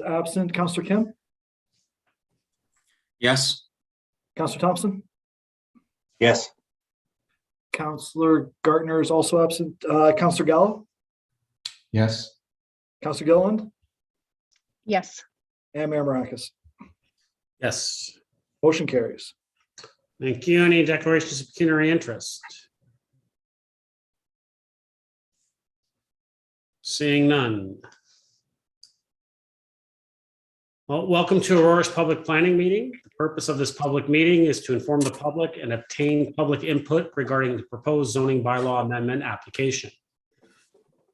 absent. Councillor Kim? Yes. Councillor Thompson? Yes. Councillor Gartner is also absent. Councillor Gallo? Yes. Councillor Gilliland? Yes. And Mayor Maracus. Yes. Motion carries. Thank you. Any declarations of pecuniary interest? Seeing none. Well, welcome to Aurora's public planning meeting. The purpose of this public meeting is to inform the public and obtain public input regarding the proposed zoning bylaw amendment application.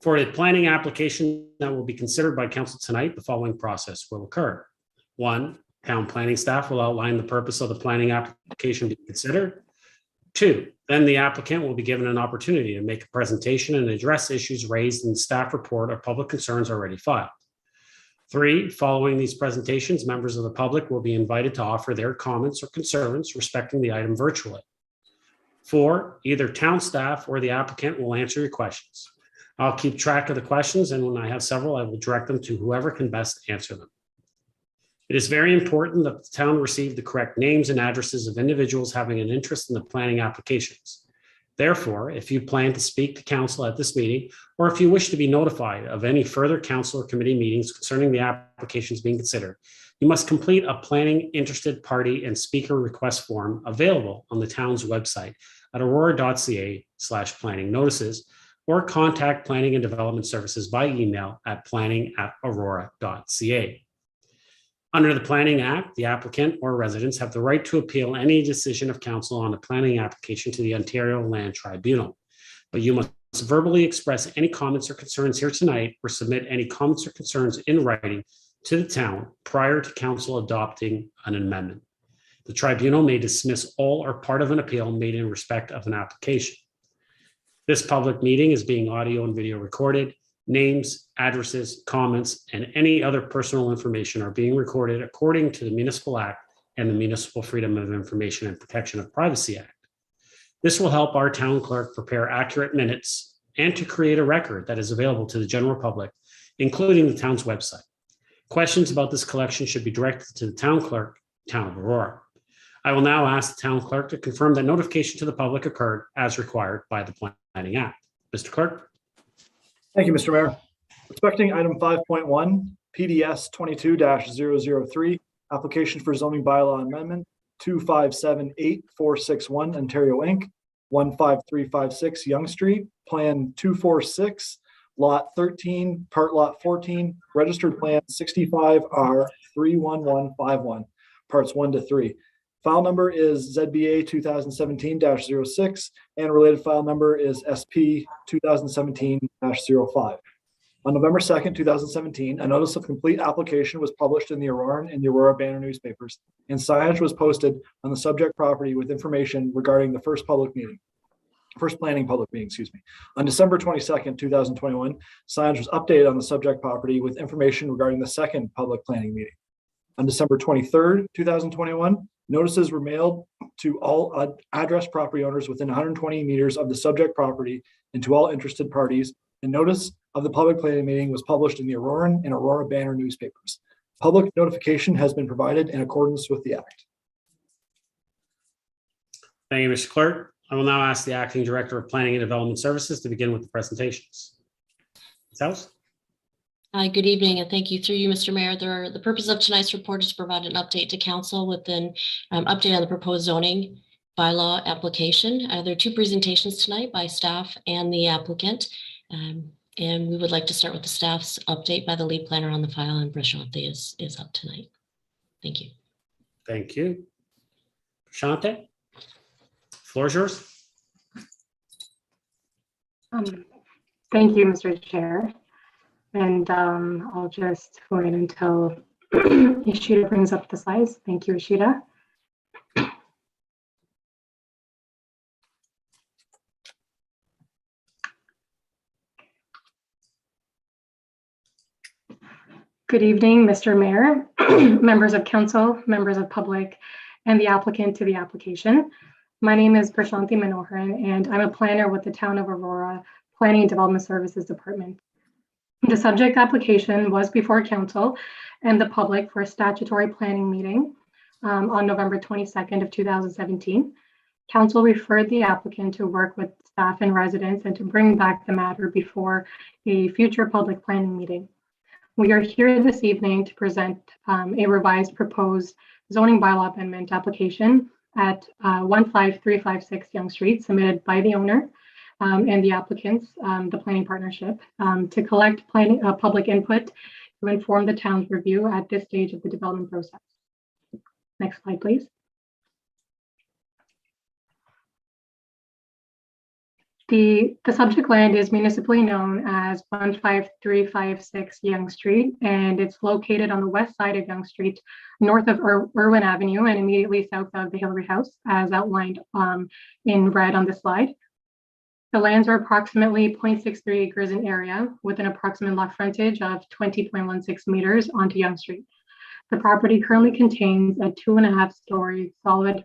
For a planning application that will be considered by council tonight, the following process will occur. 1, town planning staff will outline the purpose of the planning application being considered. 2, then the applicant will be given an opportunity to make a presentation and address issues raised in the staff report or public concerns already filed. 3, following these presentations, members of the public will be invited to offer their comments or concerns respecting the item virtually. 4, either town staff or the applicant will answer your questions. I'll keep track of the questions, and when I have several, I will direct them to whoever can best answer them. It is very important that the town receive the correct names and addresses of individuals having an interest in the planning applications. Therefore, if you plan to speak to council at this meeting, or if you wish to be notified of any further council or committee meetings concerning the applications being considered, you must complete a planning interested party and speaker request form available on the town's website at aurora.ca/planning notices, or contact Planning and Development Services by email at planning@aurora.ca. Under the Planning Act, the applicant or residents have the right to appeal any decision of council on a planning application to the Ontario Land Tribunal. But you must verbally express any comments or concerns here tonight, or submit any comments or concerns in writing to the town prior to council adopting an amendment. The tribunal may dismiss all or part of an appeal made in respect of an application. This public meeting is being audio and video recorded. Names, addresses, comments, and any other personal information are being recorded according to the Municipal Act and the Municipal Freedom of Information and Protection of Privacy Act. This will help our town clerk prepare accurate minutes and to create a record that is available to the general public, including the town's website. Questions about this collection should be directed to the town clerk, Town of Aurora. I will now ask the town clerk to confirm that notification to the public occurred as required by the Planning Act. Mr. Clerk. Thank you, Mr. Mayor. Respecting item 5.1, PDS 22-003, application for zoning bylaw amendment 2578461 Ontario Inc., 15356 Yonge Street, Plan 246, Lot 13, Part Lot 14, Registered Plan 65R 31151, Parts 1 to 3. File number is ZBA 2017-06 and related file number is SP 2017-05. On November 2nd, 2017, a notice of complete application was published in the Aurora and the Aurora Banner newspapers, and signage was posted on the subject property with information regarding the first planning public meeting, On December 22nd, 2021, signage was updated on the subject property with information regarding the second public planning meeting. On December 23rd, 2021, notices were mailed to all address property owners within 120 meters of the subject property and to all interested parties. And notice of the public planning meeting was published in the Aurora and Aurora Banner newspapers. Public notification has been provided in accordance with the Act. Thank you, Mr. Clerk. I will now ask the Acting Director of Planning and Development Services to begin with the presentations. Ms. House? Hi, good evening, and thank you through you, Mr. Mayor. The purpose of tonight's report is to provide an update to council with an update on the proposed zoning bylaw application. There are two presentations tonight by staff and the applicant, and we would like to start with the staff's update by the lead planner on the file, and Prashante is up tonight. Thank you. Thank you. Prashante, floor is yours. Thank you, Mr. Chair. And I'll just wait until Ishita brings up the slides. Thank you, Ishita. Good evening, Mr. Mayor, members of council, members of public, and the applicant to the application. My name is Prashanthi Manoharan, and I'm a planner with the Town of Aurora Planning and Development Services Department. The subject application was before council and the public for a statutory planning meeting on November 22nd of 2017. Council referred the applicant to work with staff and residents and to bring back the matter before a future public planning meeting. We are here this evening to present a revised proposed zoning bylaw amendment application at 15356 Yonge Street, submitted by the owner and the applicants, the planning partnership, to collect public input to inform the town's review at this stage of the development process. Next slide, please. The subject land is municipally known as 15356 Yonge Street, and it's located on the west side of Yonge Street, north of Irwin Avenue, and immediately south of the Hillary House, as outlined in red on the slide. The lands are approximately 0.63 acres in area, with an approximate lot frontage of 20.16 meters onto Yonge Street. The property currently contains a 2.5-story solid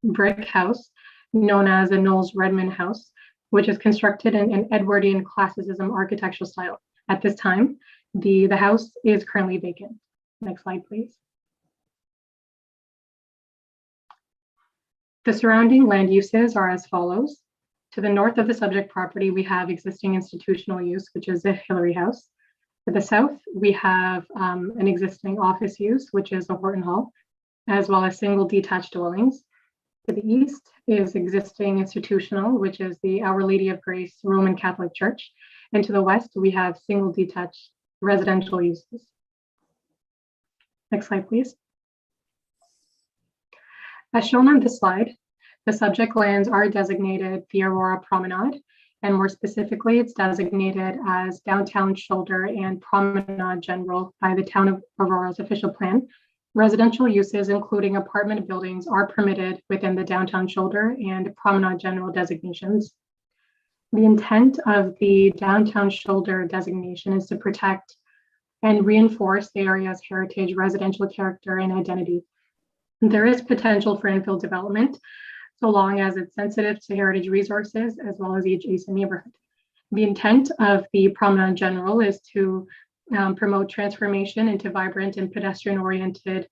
brick house known as the Knowles Redmond House, which is constructed in an Edwardian classicism architectural style. At this time, the house is currently vacant. Next slide, please. The surrounding land uses are as follows. To the north of the subject property, we have existing institutional use, which is the Hillary House. To the south, we have an existing office use, which is the Horton Hall, as well as single detached dwellings. To the east is existing institutional, which is the Our Lady of Grace Roman Catholic Church. And to the west, we have single detached residential uses. Next slide, please. As shown on this slide, the subject lands are designated the Aurora Promenade, and more specifically, it's designated as Downtown Shoulder and Promenade General by the Town of Aurora's official plan. Residential uses, including apartment buildings, are permitted within the Downtown Shoulder and Promenade General designations. The intent of the Downtown Shoulder designation is to protect and reinforce the area's heritage, residential character, and identity. There is potential for infill development, so long as it's sensitive to heritage resources as well as the adjacent neighborhood. The intent of the Promenade General is to promote transformation into vibrant and pedestrian-oriented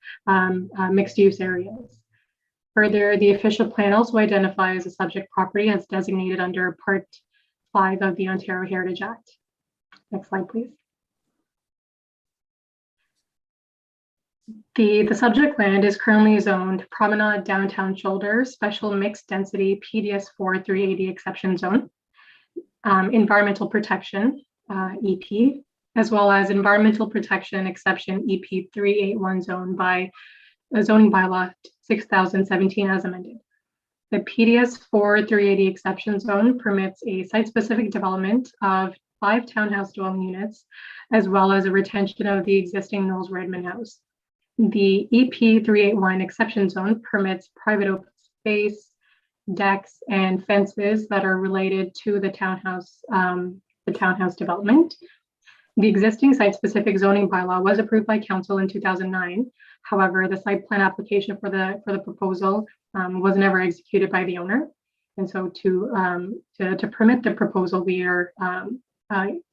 mixed-use areas. Further, the official plan also identifies a subject property as designated under Part 5 of the Ontario Heritage Act. Next slide, please. The subject land is currently zoned Promenade Downtown Shoulder Special Mixed Density PDS4 380 Exception Zone, Environmental Protection, EP, as well as Environmental Protection Exception EP 381 zone by zoning bylaw 6017 as amended. The PDS4 380 exception zone permits a site-specific development of 5 townhouse dwelling units, as well as a retention of the existing Knowles Redmond House. The EP 381 exception zone permits private open space, decks, and fences that are related to the townhouse development. The existing site-specific zoning bylaw was approved by council in 2009. However, the site plan application for the proposal was never executed by the owner. And so to permit the proposal, we are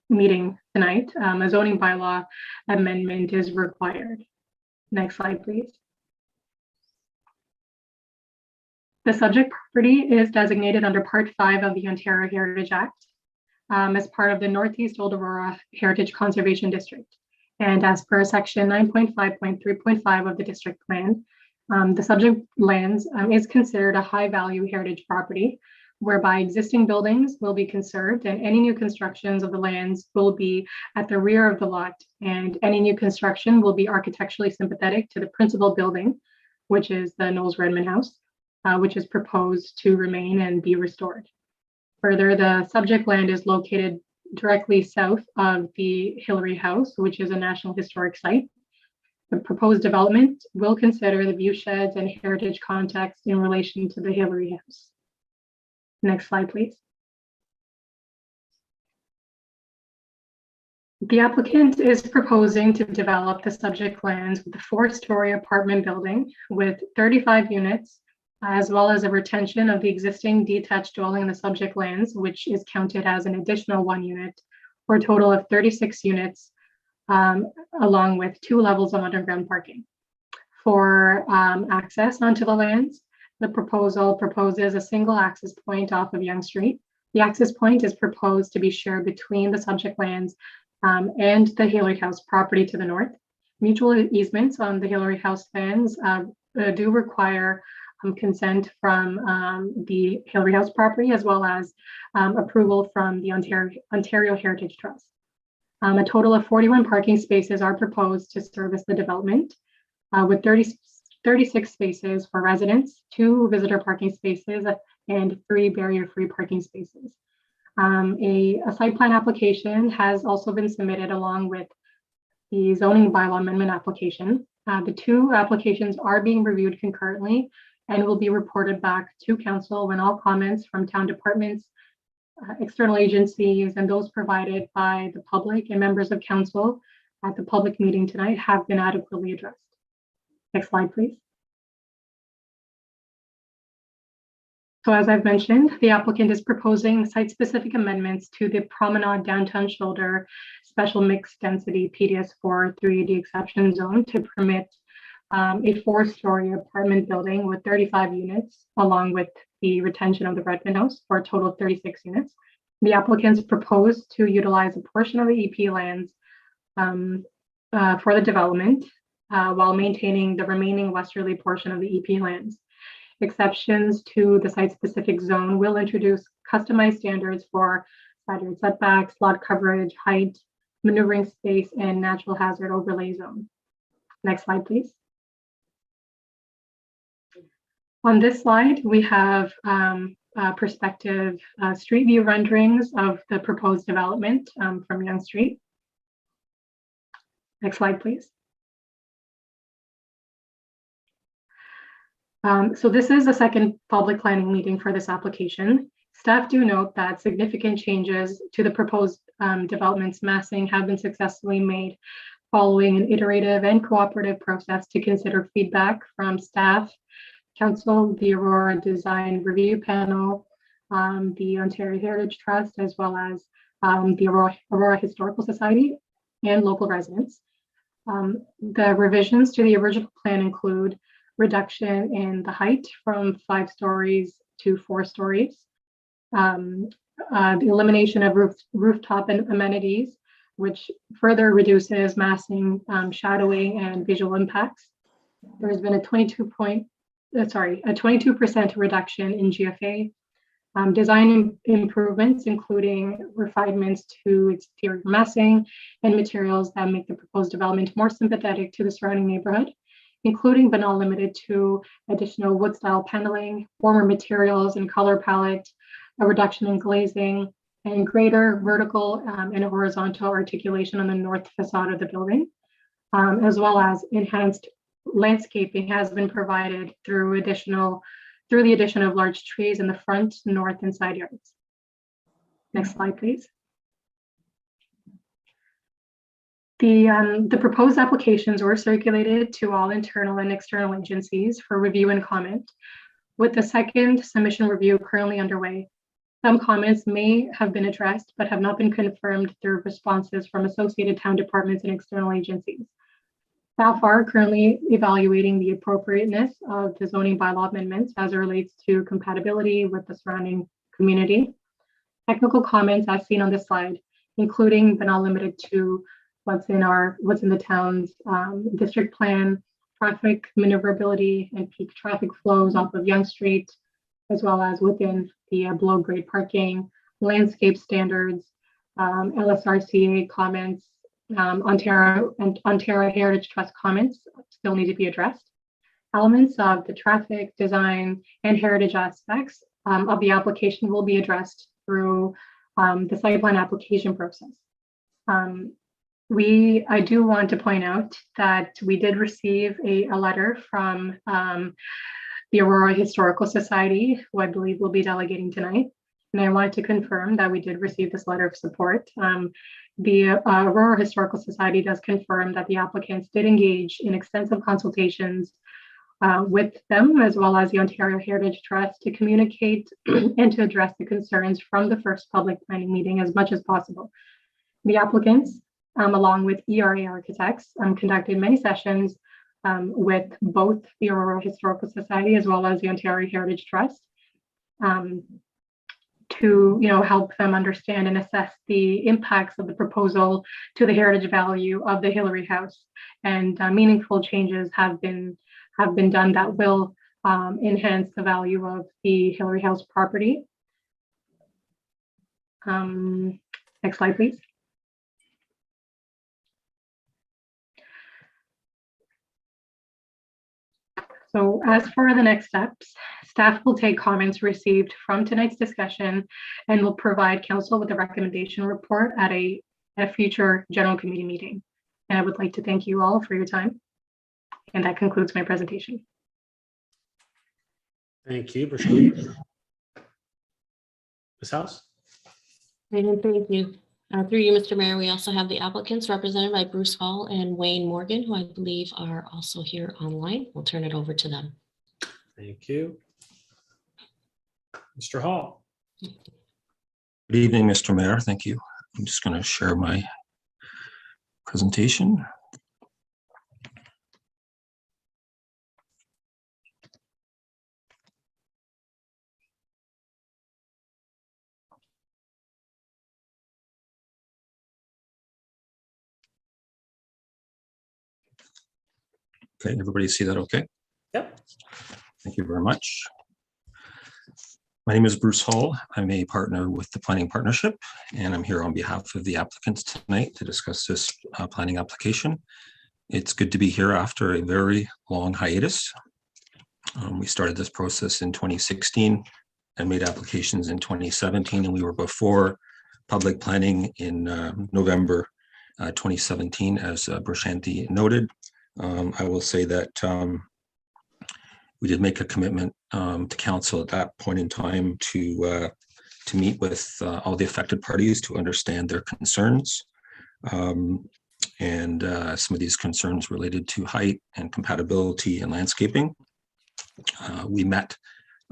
meeting tonight. A zoning bylaw amendment is required. Next slide, please. The subject property is designated under Part 5 of the Ontario Heritage Act as part of the Northeast Old Aurora Heritage Conservation District. And as per section 9.5.3.5 of the district plan, the subject lands is considered a high value heritage property, whereby existing buildings will be conserved and any new constructions of the lands will be at the rear of the lot, and any new construction will be architecturally sympathetic to the principal building, which is the Knowles Redmond House, which is proposed to remain and be restored. Further, the subject land is located directly south of the Hillary House, which is a National Historic Site. The proposed development will consider the view sheds and heritage context in relation to the Hillary House. Next slide, please. The applicant is proposing to develop the subject lands with a 4-story apartment building with 35 units, as well as a retention of the existing detached dwelling in the subject lands, which is counted as an additional 1 unit for a total of 36 units, along with 2 levels of underground parking. For access onto the lands, the proposal proposes a single access point off of Yonge Street. The access point is proposed to be shared between the subject lands and the Hillary House property to the north. Mutual easements on the Hillary House lands do require consent from the Hillary House property, as well as approval from the Ontario Heritage Trust. A total of 41 parking spaces are proposed to service the development, with 36 spaces for residents, 2 visitor parking spaces, and 3 barrier-free parking spaces. A site plan application has also been submitted along with the zoning bylaw amendment application. The 2 applications are being reviewed concurrently and will be reported back to council when all comments from town departments, external agencies, and those provided by the public and members of council at the public meeting tonight have been adequately addressed. Next slide, please. So as I've mentioned, the applicant is proposing site-specific amendments to the Promenade Downtown Shoulder Special Mixed Density PDS4 380 exception zone to permit a 4-story apartment building with 35 units, along with the retention of the Redmond House for a total of 36 units. The applicants propose to utilize a portion of the EP lands for the development while maintaining the remaining westerly portion of the EP lands. Exceptions to the site-specific zone will introduce customized standards for side yard setbacks, lot coverage, height, maneuvering space, and natural hazard overlay zone. Next slide, please. On this slide, we have perspective street view renderings of the proposed development from Yonge Street. Next slide, please. So this is the second public planning meeting for this application. Staff do note that significant changes to the proposed development's massing have been successfully made following an iterative and cooperative process to consider feedback from staff, council, the Aurora Design Review Panel, the Ontario Heritage Trust, as well as the Aurora Historical Society and local residents. The revisions to the original plan include reduction in the height from 5 stories to 4 stories, the elimination of rooftop and amenities, which further reduces massing, shadowing, and visual impacts. There has been a 22% reduction in GFA, design improvements, including refinements to exterior massing and materials that make the proposed development more sympathetic to the surrounding neighborhood, including but not limited to additional wood style paneling, warmer materials and color palette, a reduction in glazing, and greater vertical and horizontal articulation on the north facade of the building, as well as enhanced landscaping has been provided through the addition of large trees in the front, north, and side yards. Next slide, please. The proposed applications were circulated to all internal and external agencies for review and comment, with the second submission review currently underway. Some comments may have been addressed, but have not been confirmed through responses from associated town departments and external agencies. Staff are currently evaluating the appropriateness of the zoning bylaw amendments as it relates to compatibility with the surrounding community. Technical comments as seen on this slide, including but not limited to what's in the town's district plan, traffic maneuverability and peak traffic flows off of Yonge Street, as well as within the below grade parking, landscape standards, LSRCA comments, Ontario Heritage Trust comments still need to be addressed. Elements of the traffic, design, and heritage aspects of the application will be addressed through the site plan application process. I do want to point out that we did receive a letter from the Aurora Historical Society, who I believe will be delegating tonight. And I wanted to confirm that we did receive this letter of support. The Aurora Historical Society does confirm that the applicants did engage in extensive consultations with them, as well as the Ontario Heritage Trust, to communicate and to address the concerns from the first public planning meeting as much as possible. The applicants, along with ERA Architects, conducted many sessions with both the Aurora Historical Society as well as the Ontario Heritage Trust to help them understand and assess the impacts of the proposal to the heritage value of the Hillary House. And meaningful changes have been done that will enhance the value of the Hillary House property. Next slide, please. So as for the next steps, staff will take comments received from tonight's discussion and will provide council with a recommendation report at a future general committee meeting. And I would like to thank you all for your time. And that concludes my presentation. Thank you, Brashant. Ms. House? Thank you. Through you, Mr. Mayor, we also have the applicants represented by Bruce Hall and Wayne Morgan, who I believe are also here online. We'll turn it over to them. Thank you. Mr. Hall. Good evening, Mr. Mayor. Thank you. I'm just going to share my presentation. Okay, everybody see that okay? Yep. Thank you very much. My name is Bruce Hall. I'm a partner with the Planning Partnership, and I'm here on behalf of the applicants tonight to discuss this planning application. It's good to be here after a very long hiatus. We started this process in 2016 and made applications in 2017, and we were before public planning in November 2017, as Brashanti noted. I will say that we did make a commitment to council at that point in time to meet with all the affected parties to understand their concerns. And some of these concerns related to height and compatibility and landscaping. We met,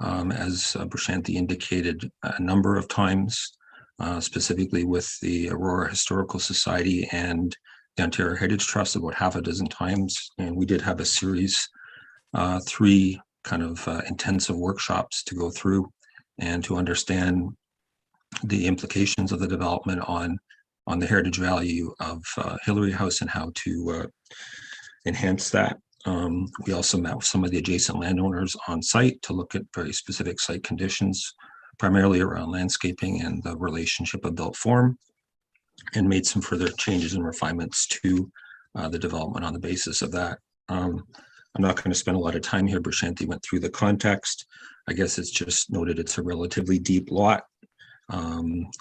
as Brashanti indicated, a number of times, specifically with the Aurora Historical Society and the Ontario Heritage Trust about half a dozen times. And we did have a series, 3 kind of intensive workshops to go through and to understand the implications of the development on the heritage value of Hillary House and how to enhance that. We also met with some of the adjacent landowners on site to look at very specific site conditions, primarily around landscaping and the relationship of built form, and made some further changes and refinements to the development on the basis of that. I'm not going to spend a lot of time here. Brashanti went through the context. I guess it's just noted it's a relatively deep lot.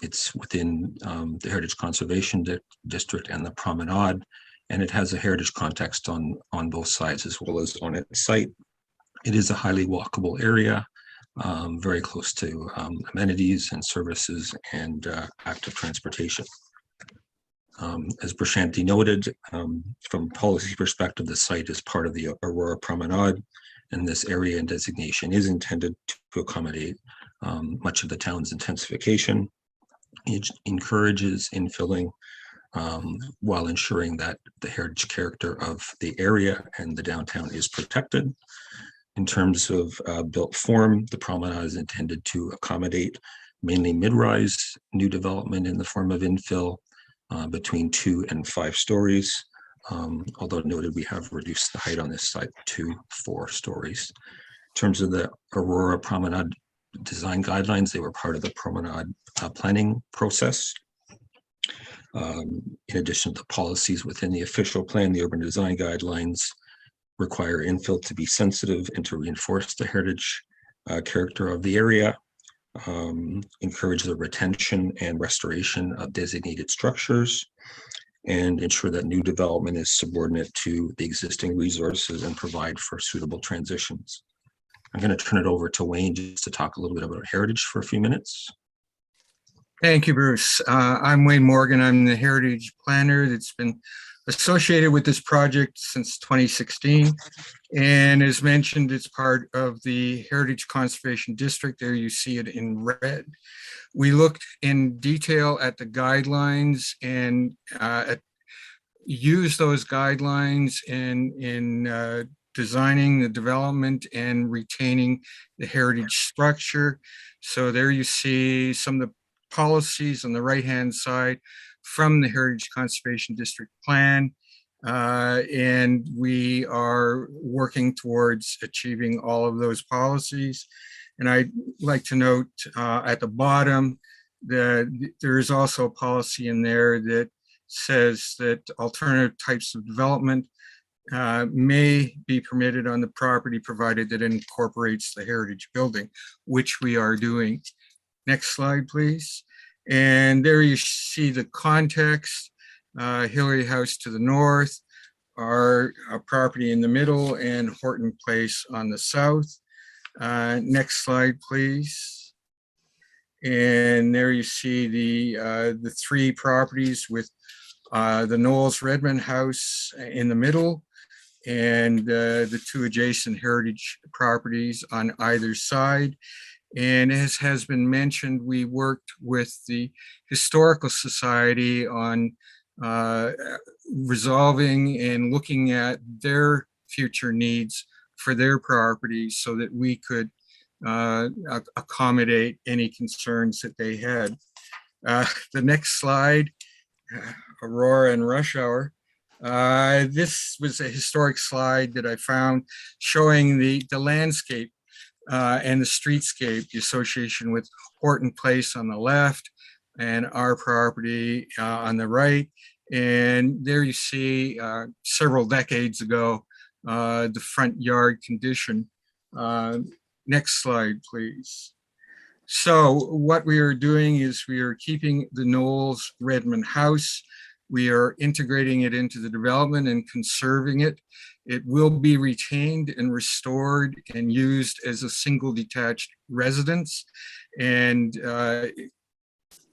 It's within the Heritage Conservation District and the Promenade, and it has a heritage context on both sides as well as on its site. It is a highly walkable area, very close to amenities and services and active transportation. As Brashanti noted, from a policy perspective, the site is part of the Aurora Promenade, and this area and designation is intended to accommodate much of the town's intensification. It encourages infilling while ensuring that the heritage character of the area and the downtown is protected. In terms of built form, the promenade is intended to accommodate mainly mid-rise new development in the form of infill between 2 and 5 stories. Although noted, we have reduced the height on this site to 4 stories. In terms of the Aurora Promenade design guidelines, they were part of the promenade planning process. In addition to the policies within the official plan, the urban design guidelines require infill to be sensitive and to reinforce the heritage character of the area, encourage the retention and restoration of designated structures, and ensure that new development is subordinate to the existing resources and provide for suitable transitions. I'm going to turn it over to Wayne just to talk a little bit about heritage for a few minutes. Thank you, Bruce. I'm Wayne Morgan. I'm the heritage planner that's been associated with this project since 2016. And as mentioned, it's part of the Heritage Conservation District. There you see it in red. We looked in detail at the guidelines and used those guidelines in designing the development and retaining the heritage structure. So there you see some of the policies on the right-hand side from the Heritage Conservation District Plan. And we are working towards achieving all of those policies. And I'd like to note at the bottom that there is also a policy in there that says that alternative types of development may be permitted on the property provided that it incorporates the heritage building, which we are doing. Next slide, please. And there you see the context, Hillary House to the north, our property in the middle, and Horton Place on the south. Next slide, please. And there you see the three properties with the Knowles Redmond House in the middle, and the two adjacent heritage properties on either side. And as has been mentioned, we worked with the Historical Society on resolving and looking at their future needs for their properties so that we could accommodate any concerns that they had. The next slide, Aurora and Rush Hour. This was a historic slide that I found showing the landscape and the streetscape, the association with Horton Place on the left and our property on the right. And there you see several decades ago, the front yard condition. Next slide, please. So what we are doing is we are keeping the Knowles Redmond House. We are integrating it into the development and conserving it. It will be retained and restored and used as a single detached residence. And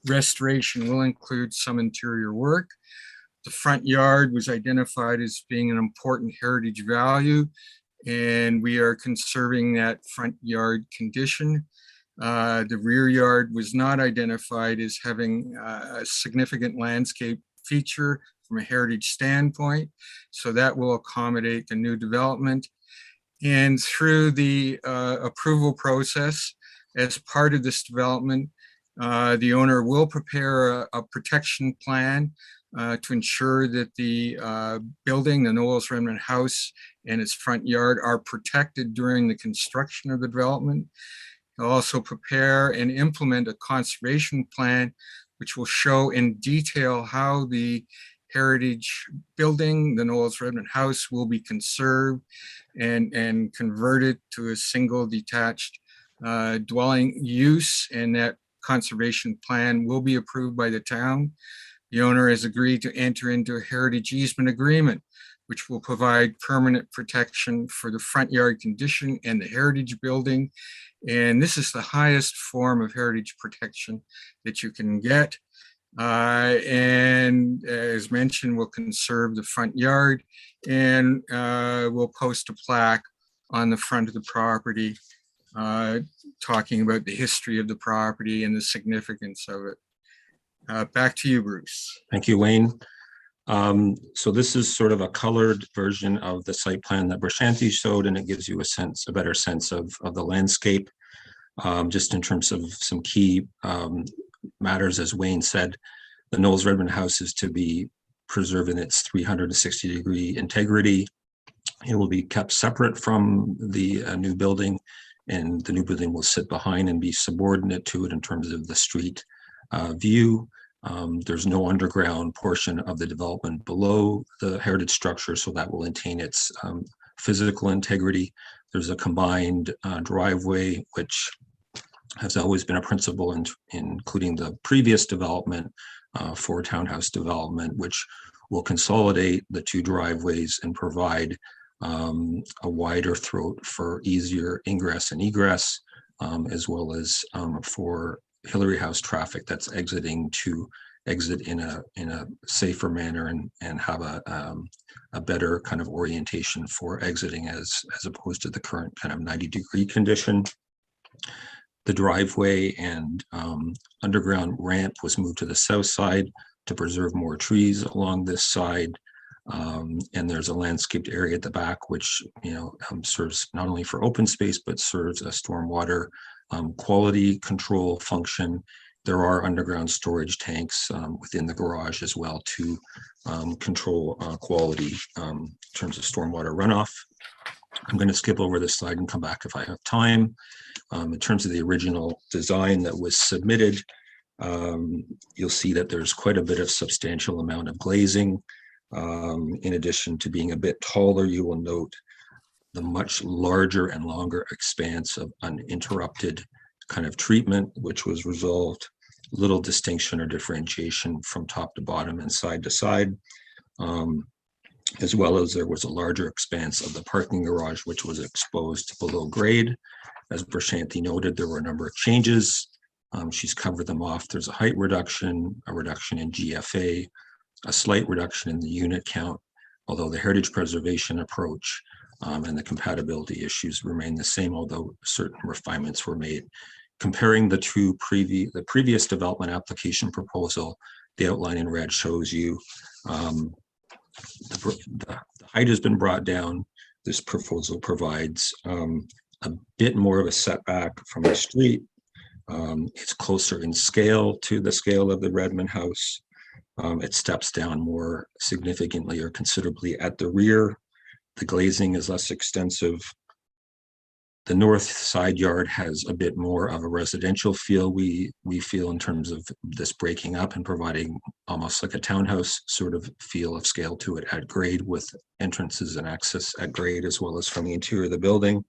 restoration will include some interior work. The front yard was identified as being an important heritage value, and we are conserving that front yard condition. The rear yard was not identified as having a significant landscape feature from a heritage standpoint, so that will accommodate the new development. And through the approval process, as part of this development, the owner will prepare a protection plan to ensure that the building, the Knowles Redmond House and its front yard are protected during the construction of the development. They'll also prepare and implement a conservation plan, which will show in detail how the heritage building, the Knowles Redmond House, will be conserved and converted to a single detached dwelling use, and that conservation plan will be approved by the town. The owner has agreed to enter into a heritage easement agreement, which will provide permanent protection for the front yard condition and the heritage building. And this is the highest form of heritage protection that you can get. And as mentioned, we'll conserve the front yard, and we'll post a plaque on the front of the property talking about the history of the property and the significance of it. Back to you, Bruce. Thank you, Wayne. So this is sort of a colored version of the site plan that Brashanti showed, and it gives you a better sense of the landscape, just in terms of some key matters. As Wayne said, the Knowles Redmond House is to be preserved in its 360-degree integrity. It will be kept separate from the new building, and the new building will sit behind and be subordinate to it in terms of the street view. There's no underground portion of the development below the heritage structure, so that will maintain its physical integrity. There's a combined driveway, which has always been a principle, including the previous development for townhouse development, which will consolidate the two driveways and provide a wider throat for easier ingress and egress, as well as for Hillary House traffic that's exiting to exit in a safer manner and have a better kind of orientation for exiting as opposed to the current kind of 90-degree condition. The driveway and underground ramp was moved to the south side to preserve more trees along this side. And there's a landscaped area at the back, which serves not only for open space, but serves a stormwater quality control function. There are underground storage tanks within the garage as well to control quality in terms of stormwater runoff. I'm going to skip over this slide and come back if I have time. In terms of the original design that was submitted, you'll see that there's quite a bit of substantial amount of glazing. In addition to being a bit taller, you will note the much larger and longer expanse of uninterrupted kind of treatment, which was resolved. Little distinction or differentiation from top to bottom and side to side, as well as there was a larger expanse of the parking garage, which was exposed below grade. As Prashanthi noted, there were a number of changes. She's covered them off. There's a height reduction, a reduction in GFA, a slight reduction in the unit count, although the heritage preservation approach and the compatibility issues remain the same, although certain refinements were made. Comparing the two the previous development application proposal, the outline in red shows you the height has been brought down. This proposal provides a bit more of a setback from the street. It's closer in scale to the scale of the Redmond house. It steps down more significantly or considerably at the rear. The glazing is less extensive. The north side yard has a bit more of a residential feel, we feel, in terms of this breaking up and providing almost like a townhouse sort of feel of scale to it at grade, with entrances and access at grade as well as from the interior of the building.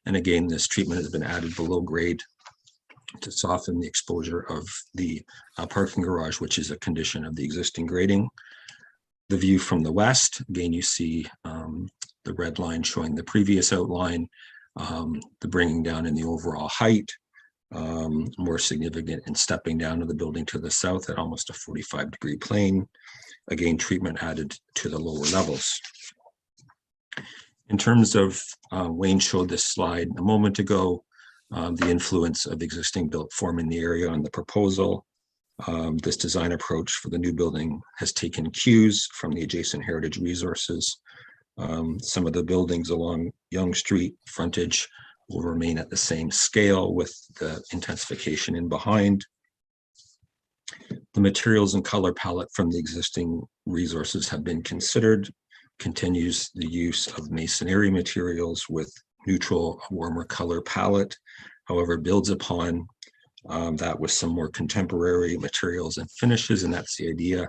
And again, this treatment has been added below grade to soften the exposure of the parking garage, which is a condition of the existing grading. The view from the west, again, you see the red line showing the previous outline. The bringing down in the overall height, more significant in stepping down of the building to the south at almost a 45-degree plane. Again, treatment added to the lower levels. In terms of, Wayne showed this slide a moment ago, the influence of existing built form in the area on the proposal. This design approach for the new building has taken cues from the adjacent heritage resources. Some of the buildings along Yonge Street frontage will remain at the same scale with the intensification in behind. The materials and color palette from the existing resources have been considered, continues the use of masonry materials with neutral, warmer color palette, however, builds upon that with some more contemporary materials and finishes, and that's the idea.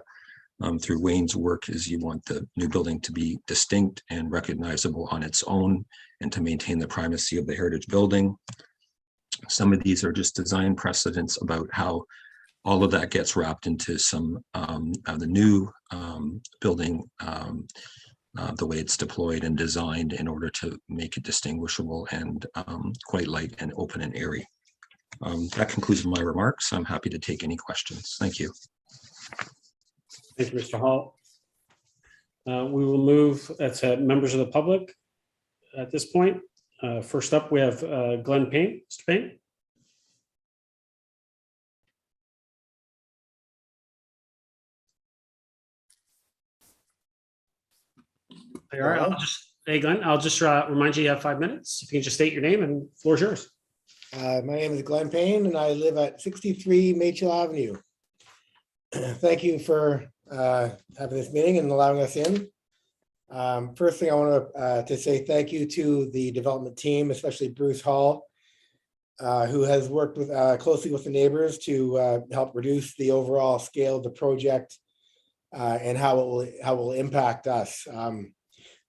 Through Wayne's work is you want the new building to be distinct and recognizable on its own and to maintain the primacy of the heritage building. Some of these are just design precedents about how all of that gets wrapped into some of the new building, the way it's deployed and designed in order to make it distinguishable and quite light and open and airy. That concludes my remarks. I'm happy to take any questions. Thank you. Thank you, Mr. Hall. We will move to members of the public at this point. First up, we have Glenn Payne. Mr. Payne. All right. Hey, Glenn, I'll just remind you have 5 minutes. If you can just state your name and the floor is yours. My name is Glenn Payne and I live at 63 Maychill Avenue. Thank you for having this meeting and allowing us in. First thing I want to say thank you to the development team, especially Bruce Hall, who has worked with closely with the neighbors to help reduce the overall scale of the project and how it will impact us.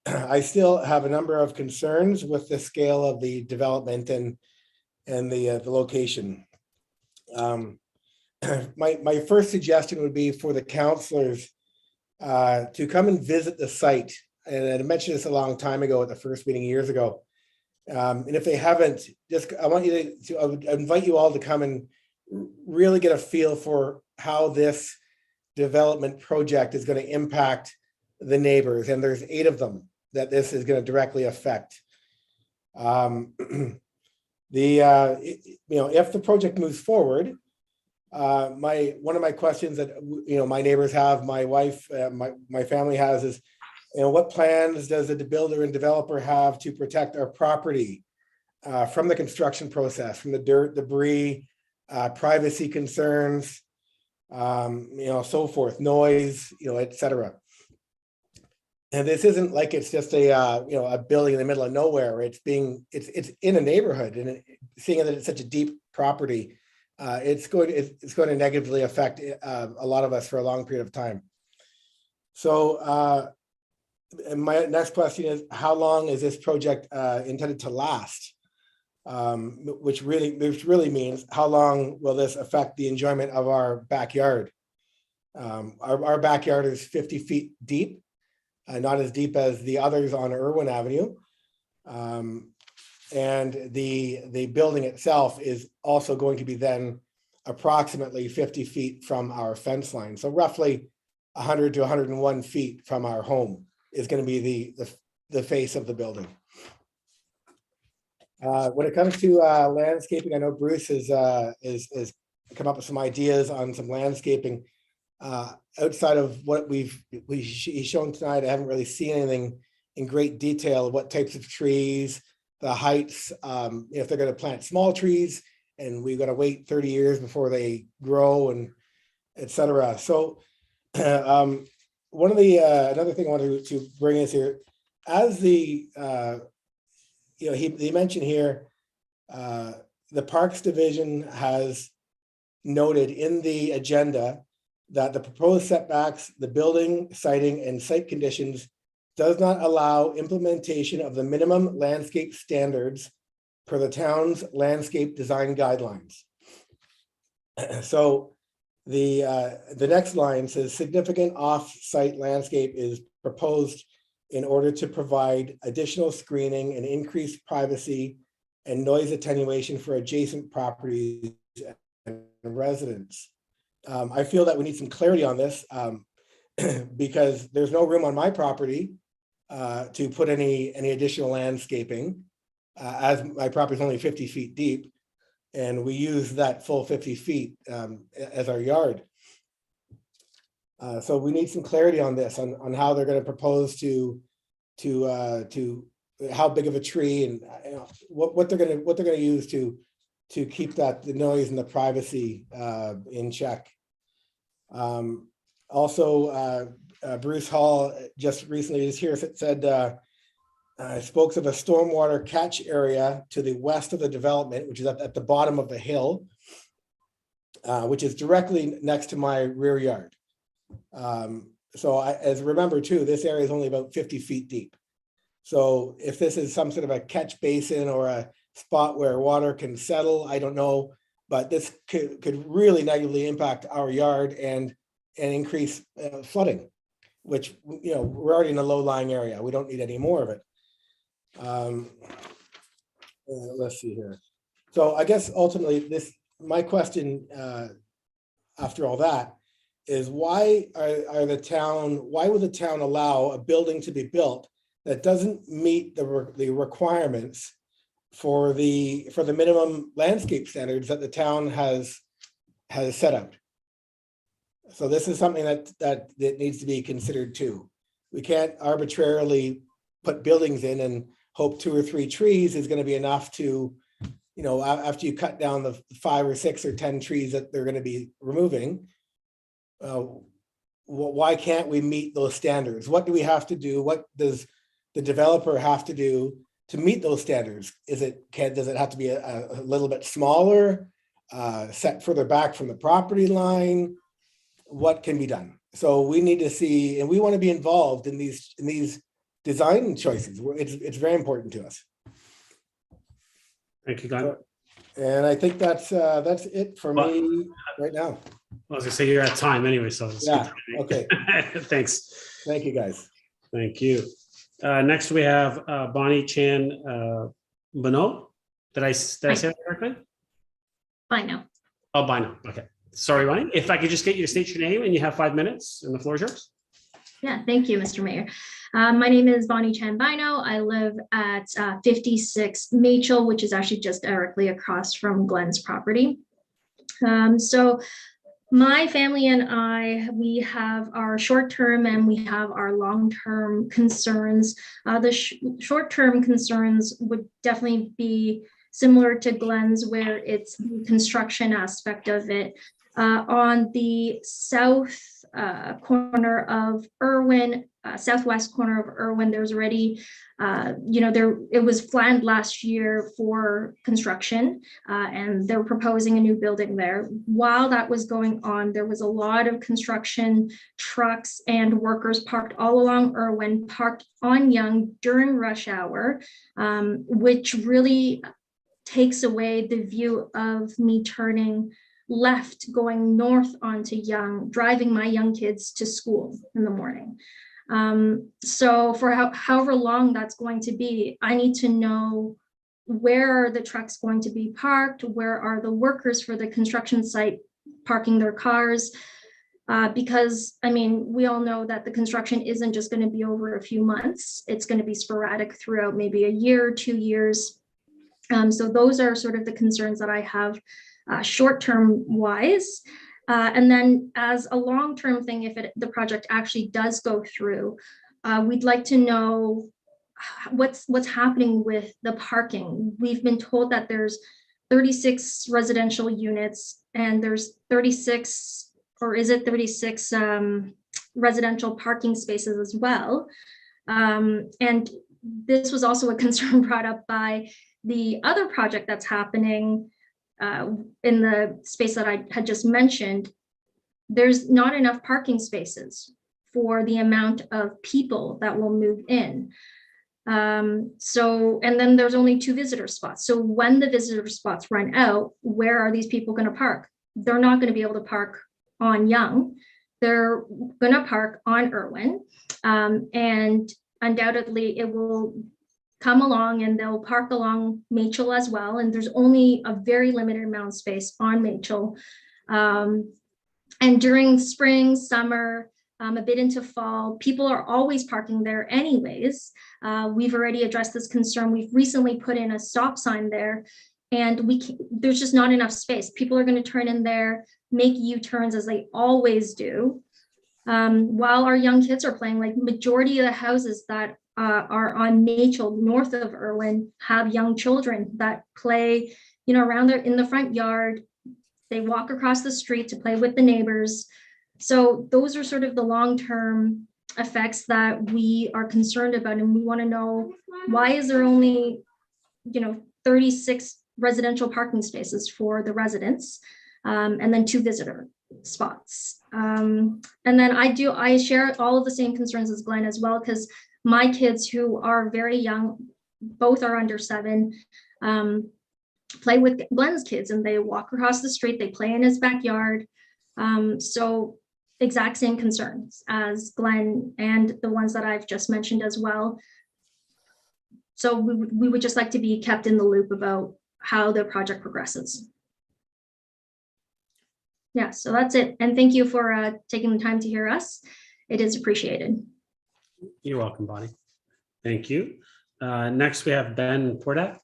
I still have a number of concerns with the scale of the development and the location. My first suggestion would be for the councillors to come and visit the site. And I mentioned this a long time ago at the first meeting years ago. And if they haven't, I would invite you all to come and really get a feel for how this development project is going to impact the neighbors, and there's 8 of them that this is going to directly affect. If the project moves forward, one of my questions that my neighbors have, my wife, my family has is, what plans does the builder and developer have to protect our property from the construction process, from the dirt, debris, privacy concerns, so forth, noise, etc. And this isn't like it's just a building in the middle of nowhere. It's in a neighborhood, and seeing that it's such a deep property, it's going to negatively affect a lot of us for a long period of time. So my next question is, how long is this project intended to last? Which really means, how long will this affect the enjoyment of our backyard? Our backyard is 50 feet deep, not as deep as the others on Irwin Avenue. And the building itself is also going to be then approximately 50 feet from our fence line. So roughly 100 to 101 feet from our home is going to be the face of the building. When it comes to landscaping, I know Bruce has come up with some ideas on some landscaping. Outside of what he's shown tonight, I haven't really seen anything in great detail of what types of trees, the heights, if they're going to plant small trees and we've got to wait 30 years before they grow, and etc. So one of the another thing I wanted to bring is here, as the he mentioned here, the Parks Division has noted in the agenda that the proposed setbacks, the building, siting, and site conditions does not allow implementation of the minimum landscape standards per the town's landscape design guidelines. So the next line says, significant off-site landscape is proposed in order to provide additional screening and increased privacy and noise attenuation for adjacent properties and residents. I feel that we need some clarity on this because there's no room on my property to put any additional landscaping, as my property is only 50 feet deep, and we use that full 50 feet as our yard. So we need some clarity on this, on how they're going to propose to how big of a tree, and what they're going to use to keep the noise and the privacy in check. Also, Bruce Hall just recently said spoke of a stormwater catch area to the west of the development, which is at the bottom of the hill, which is directly next to my rear yard. So as remember too, this area is only about 50 feet deep. So if this is some sort of a catch basin or a spot where water can settle, I don't know, but this could really negatively impact our yard and increase flooding, which, we're already in a low-lying area. We don't need any more of it. Let's see here. So I guess ultimately my question after all that is, why would the town allow a building to be built that doesn't meet the requirements for the minimum landscape standards that the town has set out? So this is something that needs to be considered too. We can't arbitrarily put buildings in and hope 2 or 3 trees is going to be enough to, after you cut down the 5 or 6 or 10 trees that they're going to be removing. Why can't we meet those standards? What do we have to do? What does the developer have to do to meet those standards? Does it have to be a little bit smaller, set further back from the property line? What can be done? So we need to see, and we want to be involved in these design choices. It's very important to us. Thank you, Glenn. And I think that's it for me right now. I was gonna say you're at time anyway, so it's Yeah. Okay. Thanks. Thank you, guys. Thank you. Next, we have Bonnie Chan Bonneau. Did I say that correctly? Bylaw. Oh, Bylaw. Okay. Sorry, Ryan, if I could just get you to state your name and you have 5 minutes and the floor is yours. Yeah, thank you, Mr. Mayor. My name is Bonnie Chambino. I live at 56 Machel, which is actually just directly across from Glenn's property. So my family and I, we have our short-term and we have our long-term concerns. The short-term concerns would definitely be similar to Glenn's, where it's the construction aspect of it. On the south corner of Irwin, southwest corner of Irwin, there's already, it was planned last year for construction, and they're proposing a new building there. While that was going on, there was a lot of construction trucks and workers parked all along Irwin, parked on Yonge during rush hour, which really takes away the view of me turning left going north onto Yonge, driving my young kids to school in the morning. So for however long that's going to be, I need to know where are the trucks going to be parked, where are the workers for the construction site parking their cars, because I mean, we all know that the construction isn't just going to be over a few months, it's going to be sporadic throughout maybe a year, 2 years. So those are sort of the concerns that I have short-term wise. And then as a long-term thing, if the project actually does go through, we'd like to know what's happening with the parking. We've been told that there's 36 residential units and there's 36, or is it 36 residential parking spaces as well. And this was also a concern brought up by the other project that's happening in the space that I had just mentioned. There's not enough parking spaces for the amount of people that will move in. And then there's only 2 visitor spots. So when the visitor spots run out, where are these people going to park? They're not going to be able to park on Yonge. They're going to park on Irwin. And undoubtedly it will come along and they'll park along Machel as well. And there's only a very limited amount of space on Machel. And during spring, summer, a bit into fall, people are always parking there anyways. We've already addressed this concern. We've recently put in a stop sign there and there's just not enough space. People are going to turn in there, make U-turns as they always do. While our young kids are playing, like majority of the houses that are on Machel north of Irwin have young children that play, around there in the front yard. They walk across the street to play with the neighbors. So those are sort of the long-term effects that we are concerned about. And we want to know, why is there only, 36 residential parking spaces for the residents, and then 2 visitor spots. And then I share all of the same concerns as Glenn as well, because my kids who are very young, both are under 7, play with Glenn's kids and they walk across the street, they play in his backyard. So exact same concerns as Glenn and the ones that I've just mentioned as well. So we would just like to be kept in the loop about how the project progresses. Yeah, so that's it. And thank you for taking the time to hear us. It is appreciated. You're welcome, Bonnie. Thank you. Next, we have Ben Portat.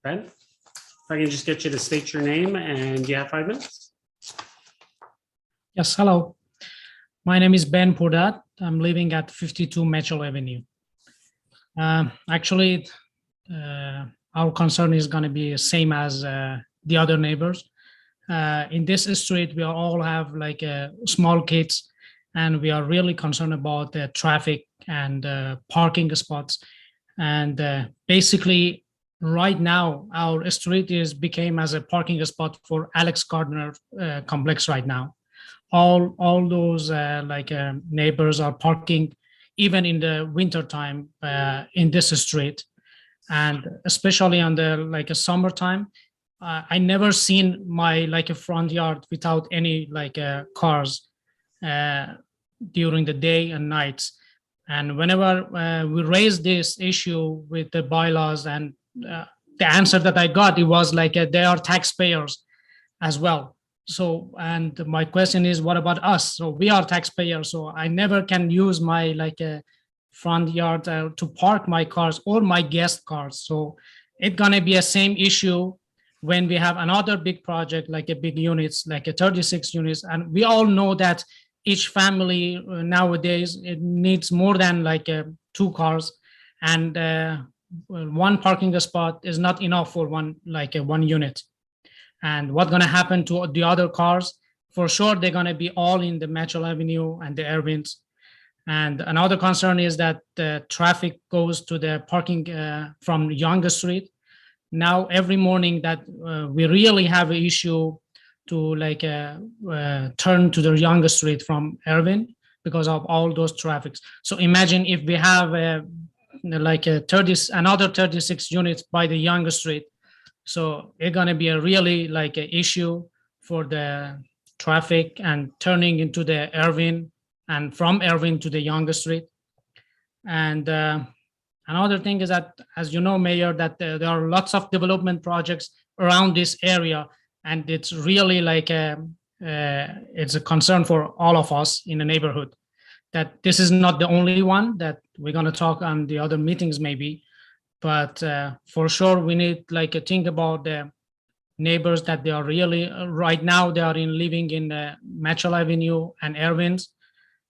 Ben, if I can just get you to state your name and you have 5 minutes. Yes, hello. My name is Ben Portat. I'm living at 52 Machel Avenue. Actually, our concern is going to be the same as the other neighbors. In this street, we all have like small kids, and we are really concerned about the traffic and parking spots. And basically, right now, our street became as a parking spot for Alex Gardner complex right now. All those neighbors are parking even in the winter time in this street, and especially on the summertime. I never seen my a front yard without any cars during the day and nights. And whenever we raised this issue with the bylaws, and the answer that I got, it was they are taxpayers as well. So, and my question is, what about us? So we are taxpayers, so I never can use my like a front yard to park my cars or my guest cars. So it's gonna be a same issue when we have another big project, like a big units, like a 36 units. And we all know that each family nowadays, it needs more than like 2 cars, and one parking spot is not enough for one, like one unit. And what's going to happen to the other cars? For sure, they're going to be all in the Mitchell Avenue and the Irvings. And another concern is that the traffic goes to the parking from Younger Street. Now, every morning that we really have an issue to like turn to the Younger Street from Irving because of all those traffics. So imagine if we have like another 36 units by the Younger Street. So it's gonna be a really like an issue for the traffic and turning into the Irving and from Irving to the Younger Street. And another thing is that, as you know, Mayor, that there are lots of development projects around this area, and it's really like it's a concern for all of us in the neighborhood. That this is not the only one that we're gonna talk on the other meetings maybe. But for sure, we need like a think about the neighbors that they are really right now. They are living in Mitchell Avenue and Irving's,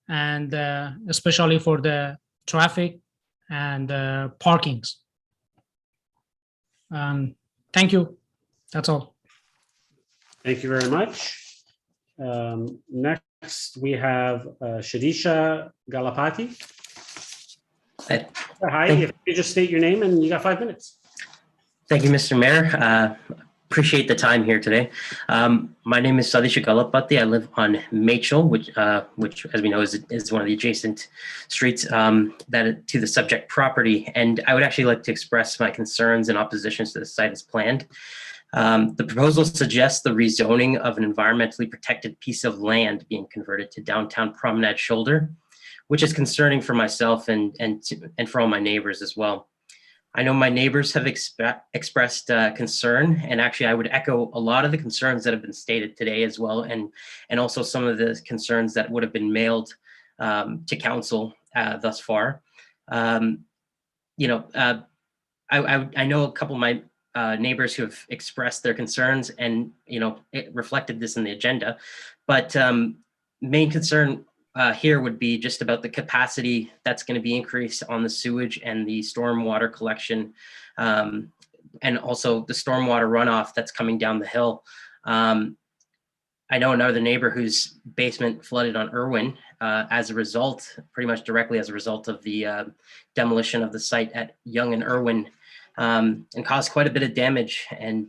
and especially for the traffic and parkings. Thank you. That's all. Thank you very much. Next, we have Shadisha Galapati. Hi, if you just state your name and you got 5 minutes. Thank you, Mr. Mayor. Appreciate the time here today. My name is Shadisha Galapati. I live on Mitchell, which as we know is one of the adjacent streets that to the subject property. And I would actually like to express my concerns and oppositions to the site as planned. The proposal suggests the rezoning of an environmentally protected piece of land being converted to downtown Promenade shoulder, which is concerning for myself and for all my neighbors as well. I know my neighbors have expressed concern, and actually I would echo a lot of the concerns that have been stated today as well, and also some of the concerns that would have been mailed to council thus far. I know a couple of my neighbors who have expressed their concerns, and it reflected this in the agenda, but main concern here would be just about the capacity that's going to be increased on the sewage and the stormwater collection, and also the stormwater runoff that's coming down the hill. I know another neighbor whose basement flooded on Irwin as a result, pretty much directly as a result of the demolition of the site at Young and Irwin, and caused quite a bit of damage. And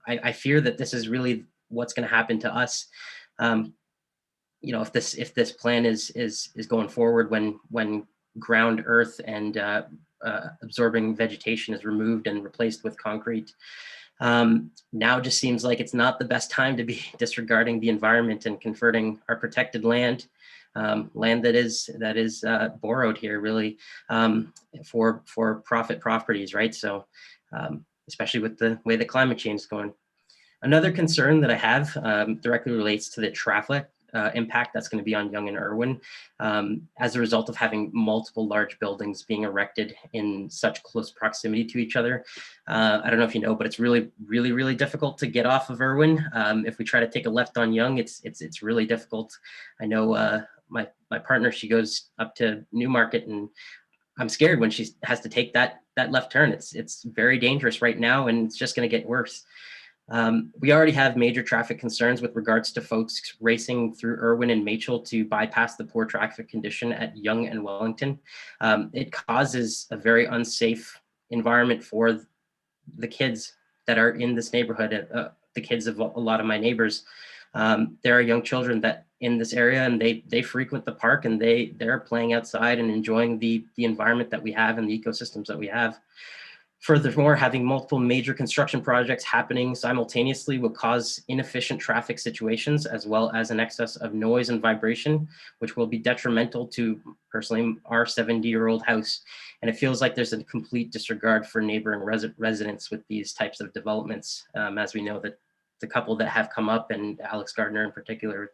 I fear that this is really what's going to happen to us. If this plan is going forward, when ground earth and absorbing vegetation is removed and replaced with concrete, now just seems like it's not the best time to be disregarding the environment and converting our protected land, land that is borrowed here really for profit properties, right? So especially with the way the climate change is going. Another concern that I have directly relates to the traffic impact that's going to be on Young and Irwin as a result of having multiple large buildings being erected in such close proximity to each other. I don't know if you know, but it's really, really, really difficult to get off of Irwin. If we try to take a left on Young, it's really difficult. I know my partner, she goes up to Newmarket, and I'm scared when she has to take that left turn. It's very dangerous right now, and it's just going to get worse. We already have major traffic concerns with regards to folks racing through Irwin and Mitchell to bypass the poor traffic condition at Young and Wellington. It causes a very unsafe environment for the kids that are in this neighborhood, the kids of a lot of my neighbors. There are young children that in this area, and they frequent the park, and they're playing outside and enjoying the environment that we have and the ecosystems that we have. Furthermore, having multiple major construction projects happening simultaneously will cause inefficient traffic situations, as well as an excess of noise and vibration, which will be detrimental to, personally, our 70-year-old house. And it feels like there's a complete disregard for neighboring residents with these types of developments, as we know that the couple that have come up, and Alex Gardner in particular,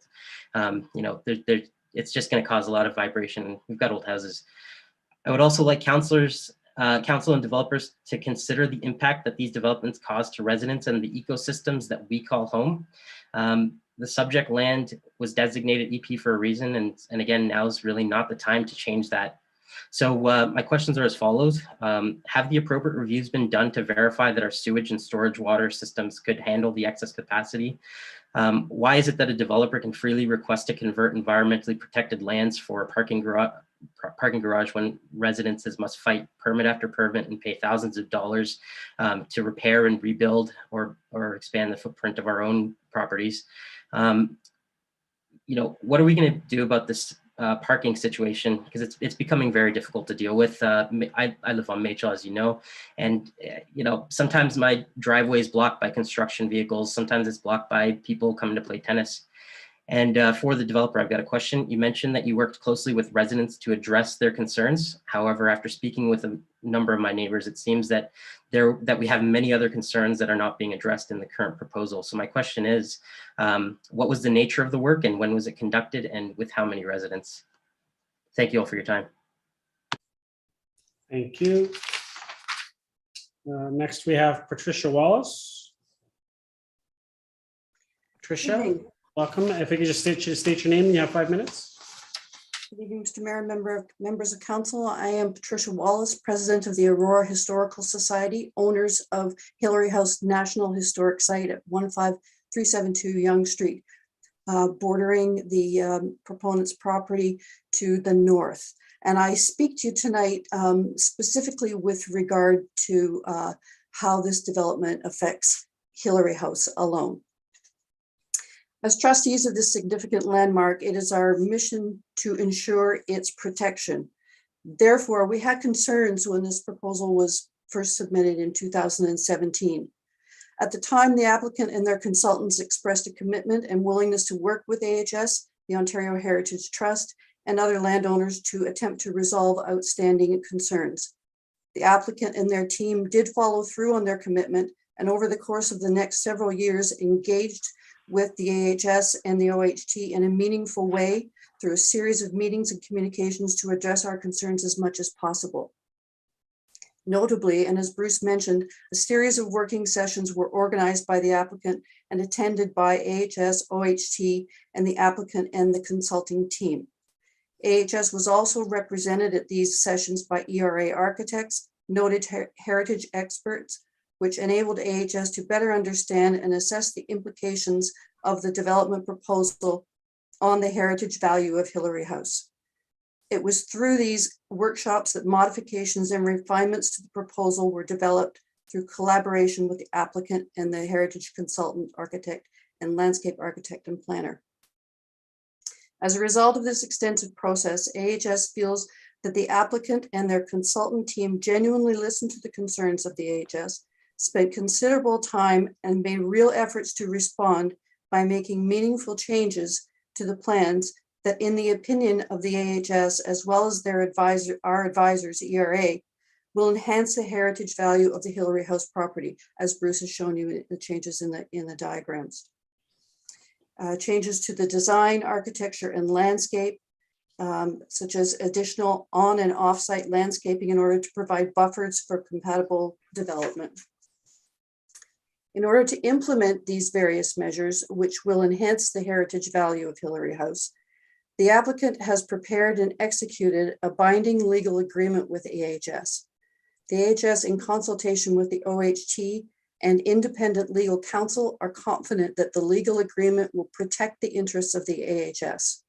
it's just going to cause a lot of vibration. We've got old houses. I would also like council and developers to consider the impact that these developments cause to residents and the ecosystems that we call home. The subject land was designated EP for a reason, and again, now is really not the time to change that. So my questions are as follows. Have the appropriate reviews been done to verify that our sewage and storage water systems could handle the excess capacity? Why is it that a developer can freely request to convert environmentally protected lands for a parking garage when residences must fight permit after permit and pay thousands of dollars to repair and rebuild or expand the footprint of our own properties? What are we going to do about this parking situation? Because it's becoming very difficult to deal with. I live on Machel, as you know, and sometimes my driveway is blocked by construction vehicles. Sometimes it's blocked by people coming to play tennis. And for the developer, I've got a question. You mentioned that you worked closely with residents to address their concerns. However, after speaking with a number of my neighbors, it seems that we have many other concerns that are not being addressed in the current proposal. So my question is, what was the nature of the work and when was it conducted and with how many residents? Thank you all for your time. Thank you. Next, we have Patricia Wallace. Patricia, welcome. If I could just state your name, you have 5 minutes. Good evening, Mr. Mayor, members of council. I am Patricia Wallace, president of the Aurora Historical Society, owners of Hillary House National Historic Site at 15372 Yonge Street, bordering the proponent's property to the north. And I speak to you tonight specifically with regard to how this development affects Hillary House alone. As trustees of this significant landmark, it is our mission to ensure its protection. Therefore, we had concerns when this proposal was first submitted in 2017. At the time, the applicant and their consultants expressed a commitment and willingness to work with AHS, the Ontario Heritage Trust, and other landowners to attempt to resolve outstanding concerns. The applicant and their team did follow through on their commitment, and over the course of the next several years engaged with the AHS and the OHT in a meaningful way through a series of meetings and communications to address our concerns as much as possible. Notably, and as Bruce mentioned, a series of working sessions were organized by the applicant and attended by AHS, OHT, and the applicant and the consulting team. AHS was also represented at these sessions by ERA architects, noted heritage experts, which enabled AHS to better understand and assess the implications of the development proposal on the heritage value of Hillary House. It was through these workshops that modifications and refinements to the proposal were developed through collaboration with the applicant and the heritage consultant, architect, and landscape architect and planner. As a result of this extensive process, AHS feels that the applicant and their consultant team genuinely listened to the concerns of the AHS, spent considerable time and made real efforts to respond by making meaningful changes to the plans that, in the opinion of the AHS, as well as their our advisors, ERA, will enhance the heritage value of the Hillary House property, as Bruce has shown you the changes in the diagrams. Changes to the design, architecture, and landscape, such as additional on and off-site landscaping in order to provide buffers for compatible development. In order to implement these various measures, which will enhance the heritage value of Hillary House, the applicant has prepared and executed a binding legal agreement with AHS. The AHS, in consultation with the OHT and independent legal counsel, are confident that the legal agreement will protect the interests of the AHS.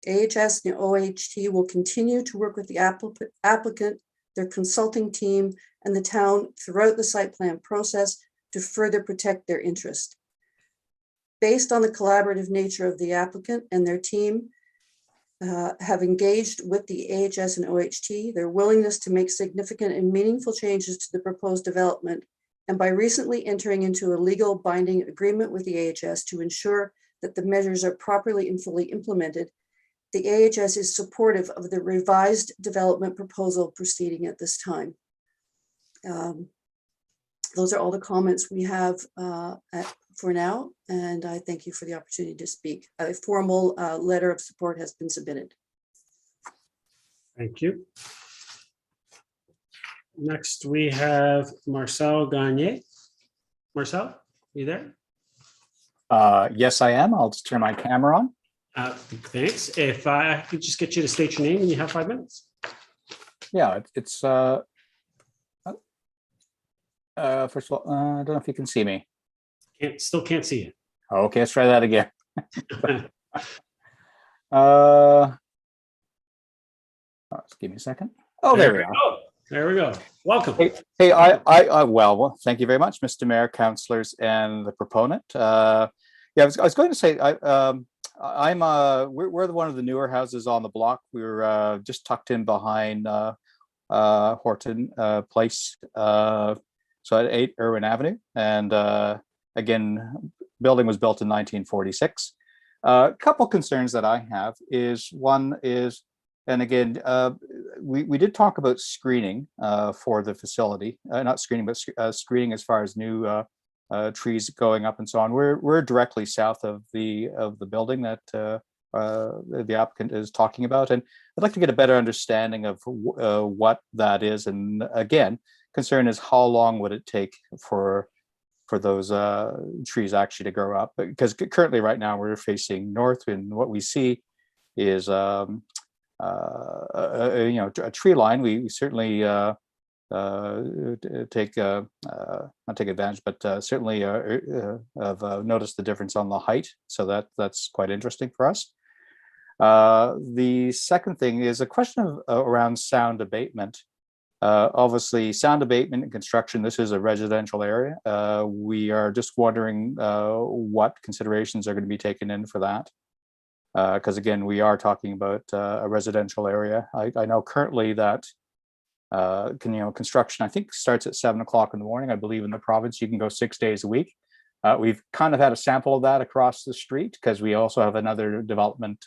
AHS and the OHT will continue to work with the applicant, their consulting team, and the town throughout the site plan process to further protect their interest. Based on the collaborative nature of the applicant and their team have engaged with the AHS and OHT, their willingness to make significant and meaningful changes to the proposed development, and by recently entering into a legal binding agreement with the AHS to ensure that the measures are properly and fully implemented, the AHS is supportive of the revised development proposal proceeding at this time. Those are all the comments we have for now, and I thank you for the opportunity to speak. A formal letter of support has been submitted. Thank you. Next, we have Marcel Gagne. Marcel, you there? Yes, I am. I'll just turn my camera on. Thanks. If I could just get you to state your name and you have 5 minutes. Yeah, it's first of all, I don't know if you can see me. Still can't see you. Okay, let's try that again. Just give me a second. Oh, there we are. There we go. Welcome. Hey, well, thank you very much, Mr. Mayor, councillors, and the proponent. Yeah, I was going to say, we're one of the newer houses on the block. We were just tucked in behind Horton Place, so at 8 Irwin Avenue, and again, building was built in 1946. A couple concerns that I have is one is, and again, we did talk about screening for the facility, not screening, but screening as far as new trees going up and so on. We're directly south of the building that the applicant is talking about, and I'd like to get a better understanding of what that is. And again, concern is how long would it take for those trees actually to grow up? Because currently, right now, we're facing north, and what we see is a tree line. We certainly take not take advantage, but certainly have noticed the difference on the height. So that's quite interesting for us. The second thing is a question of around sound abatement. Obviously, sound abatement and construction, this is a residential area. We are just wondering what considerations are going to be taken in for that. Because again, we are talking about a residential area. I know currently that construction, I think, starts at 7 o'clock in the morning. I believe in the province, you can go 6 days a week. We've kind of had a sample of that across the street because we also have another development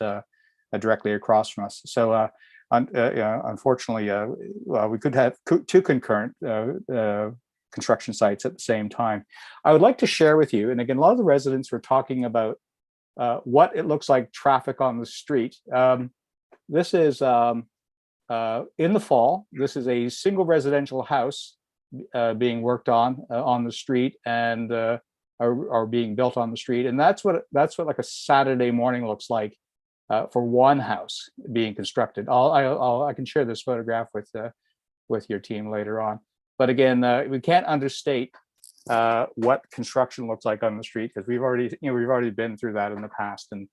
directly across from us. So unfortunately, we could have 2 concurrent construction sites at the same time. I would like to share with you, and again, a lot of the residents were talking about what it looks like traffic on the street. This is in the fall. This is a single residential house being worked on the street and are being built on the street, and that's what like a Saturday morning looks like for one house being constructed. I can share this photograph with your team later on. But again, we can't understate what construction looks like on the street, because we've already been through that in the past, and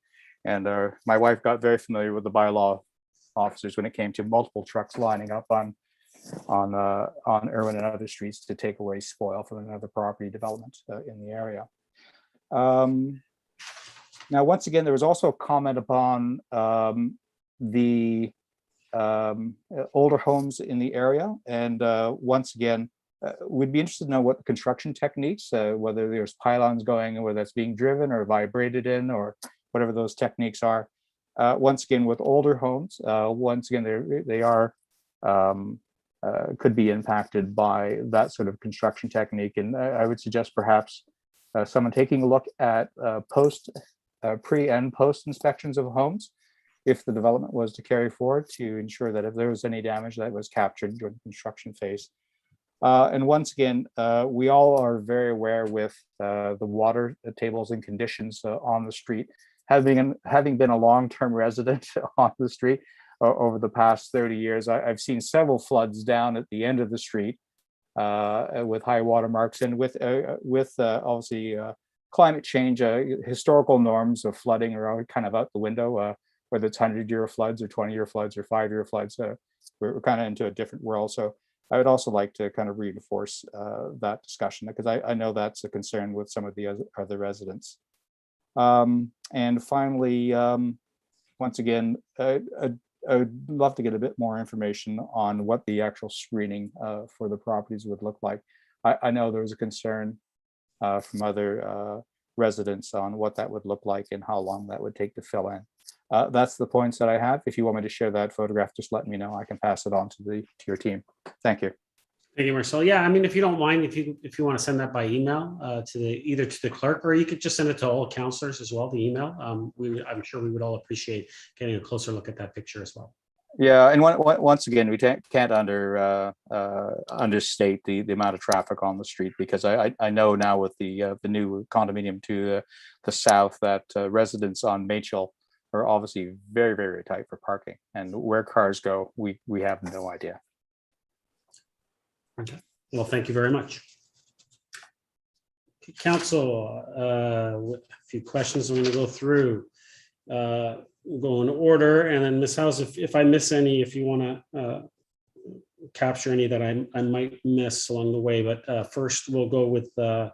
my wife got very familiar with the bylaw officers when it came to multiple trucks lining up on Irwin and other streets to take away spoil from another property development in the area. Now, once again, there was also a comment upon the older homes in the area, and once again, we'd be interested to know what the construction techniques, whether there's pylons going, or whether that's being driven or vibrated in, or whatever those techniques are. Once again, with older homes, once again, they are could be impacted by that sort of construction technique. And I would suggest perhaps someone taking a look at pre and post inspections of homes, if the development was to carry forward, to ensure that if there was any damage, that was captured during the construction phase. And once again, we all are very aware with the water tables and conditions on the street. Having been a long-term resident on the street over the past 30 years, I've seen several floods down at the end of the street with high water marks, and with obviously climate change, historical norms of flooding are kind of out the window, whether it's 100-year floods or 20-year floods or 5-year floods. We're kind of into a different world. So I would also like to kind of reinforce that discussion, because I know that's a concern with some of the other residents. And finally, once again, I would love to get a bit more information on what the actual screening for the properties would look like. I know there was a concern from other residents on what that would look like and how long that would take to fill in. That's the points that I have. If you want me to share that photograph, just let me know. I can pass it on to your team. Thank you. Thank you, Marcel. Yeah, I mean, if you don't mind, if you want to send that by email either to the clerk, or you could just send it to all councilors as well, the email. I'm sure we would all appreciate getting a closer look at that picture as well. Yeah, and once again, we can't understate the amount of traffic on the street, because I know now with the new condominium to the south that residents on Machel are obviously very, very tight for parking, and where cars go, we have no idea. Okay. Well, thank you very much. Council, a few questions I'm going to go through. We'll go in order, and then Ms. House, if I miss any, if you want to capture any that I might miss along the way, but first we'll go with I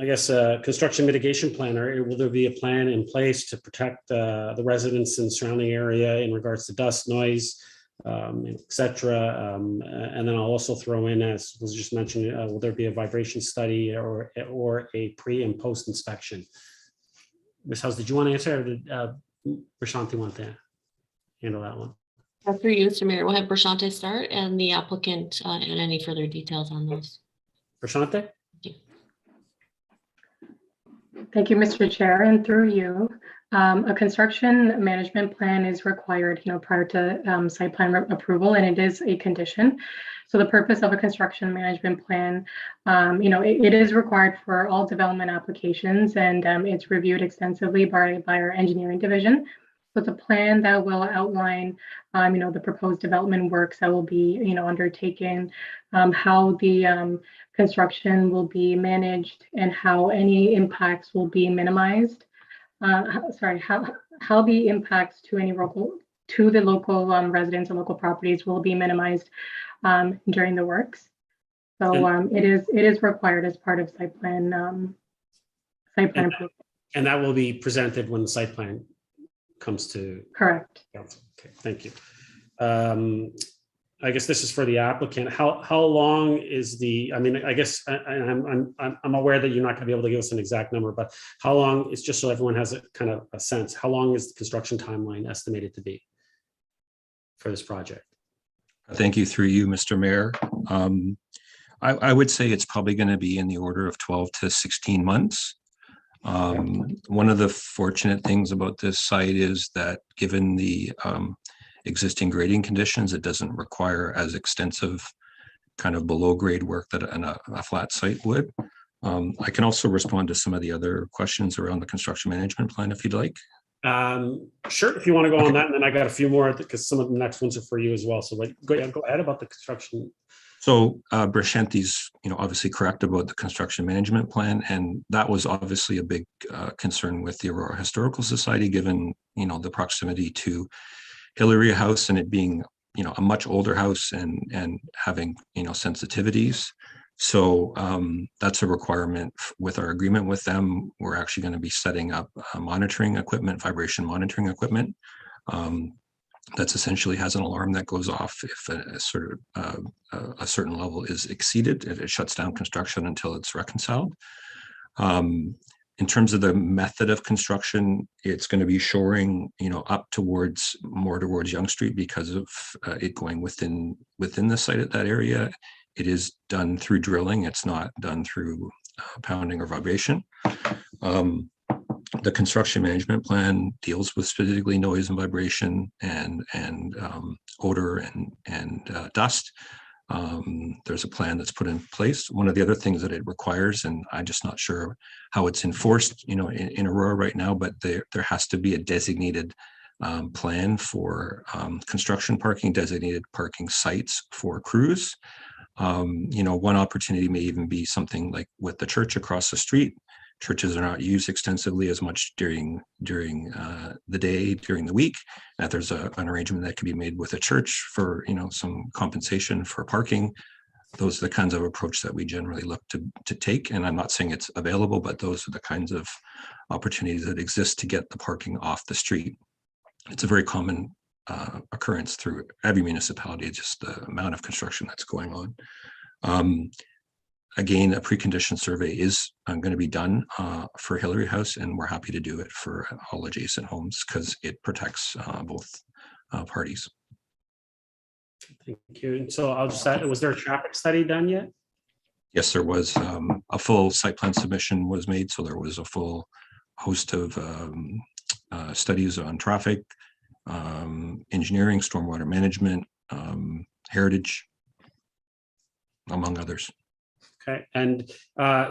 guess construction mitigation plan. Or will there be a plan in place to protect the residents in the surrounding area in regards to dust, noise, etc. And then I'll also throw in, as was just mentioned, will there be a vibration study or a pre and post inspection? Ms. House, did you want to answer, or did Prashanti want to handle that one? Through you, Mr. Mayor, we'll have Prashanti start and the applicant and any further details on those. Prashanti? Thank you, Mr. Chair, and through you. A construction management plan is required, prior to site plan approval, and it is a condition. So the purpose of a construction management plan, it is required for all development applications, and it's reviewed extensively by our engineering division. So it's a plan that will outline, the proposed development works that will be, undertaken, how the construction will be managed, and how any impacts will be minimized. How the impacts to the local residents and local properties will be minimized during the works. So it is required as part of site plan approval. And that will be presented when the site plan comes to Correct. council. Okay, thank you. I guess this is for the applicant. How long is the? I mean, I guess I'm aware that you're not going to be able to give us an exact number, but how long is, just so everyone has a kind of a sense, how long is the construction timeline estimated to be for this project? Thank you, through you, Mr. Mayor. I would say it's probably going to be in the order of 12 to 16 months. One of the fortunate things about this site is that, given the existing grading conditions, it doesn't require as extensive kind of below grade work that a flat site would. I can also respond to some of the other questions around the construction management plan if you'd like. Sure, if you want to go on that, and then I got a few more because some of the next ones are for you as well. So go ahead about the construction. So Brashanti's, obviously correct about the construction management plan, and that was obviously a big concern with the Aurora Historical Society, given the proximity to Hillary House and it being a much older house and having sensitivities. So that's a requirement with our agreement with them. We're actually going to be setting up monitoring equipment, vibration monitoring equipment. That's essentially has an alarm that goes off if a certain level is exceeded. It shuts down construction until it's reconciled. In terms of the method of construction, it's going to be shoring, up more towards Yonge Street because of it going within the site at that area. It is done through drilling. It's not done through pounding or vibration. The construction management plan deals with specifically noise and vibration and odor and dust. There's a plan that's put in place. One of the other things that it requires, and I'm just not sure how it's enforced, in Aurora right now, but there has to be a designated plan for construction parking, designated parking sites for crews. One opportunity may even be something like with the church across the street. Churches are not used extensively as much during the day, during the week. That there's an arrangement that can be made with a church for some compensation for parking. Those are the kinds of approach that we generally look to take. And I'm not saying it's available, but those are the kinds of opportunities that exist to get the parking off the street. It's a very common occurrence through every municipality. It's just the amount of construction that's going on. Again, a precondition survey is going to be done for Hillary House, and we're happy to do it for all adjacent homes because it protects both parties. Thank you. And so I'll just add, was there a traffic study done yet? Yes, there was a full site plan submission was made, so there was a full host of studies on traffic, engineering, stormwater management, heritage, among others. Okay, and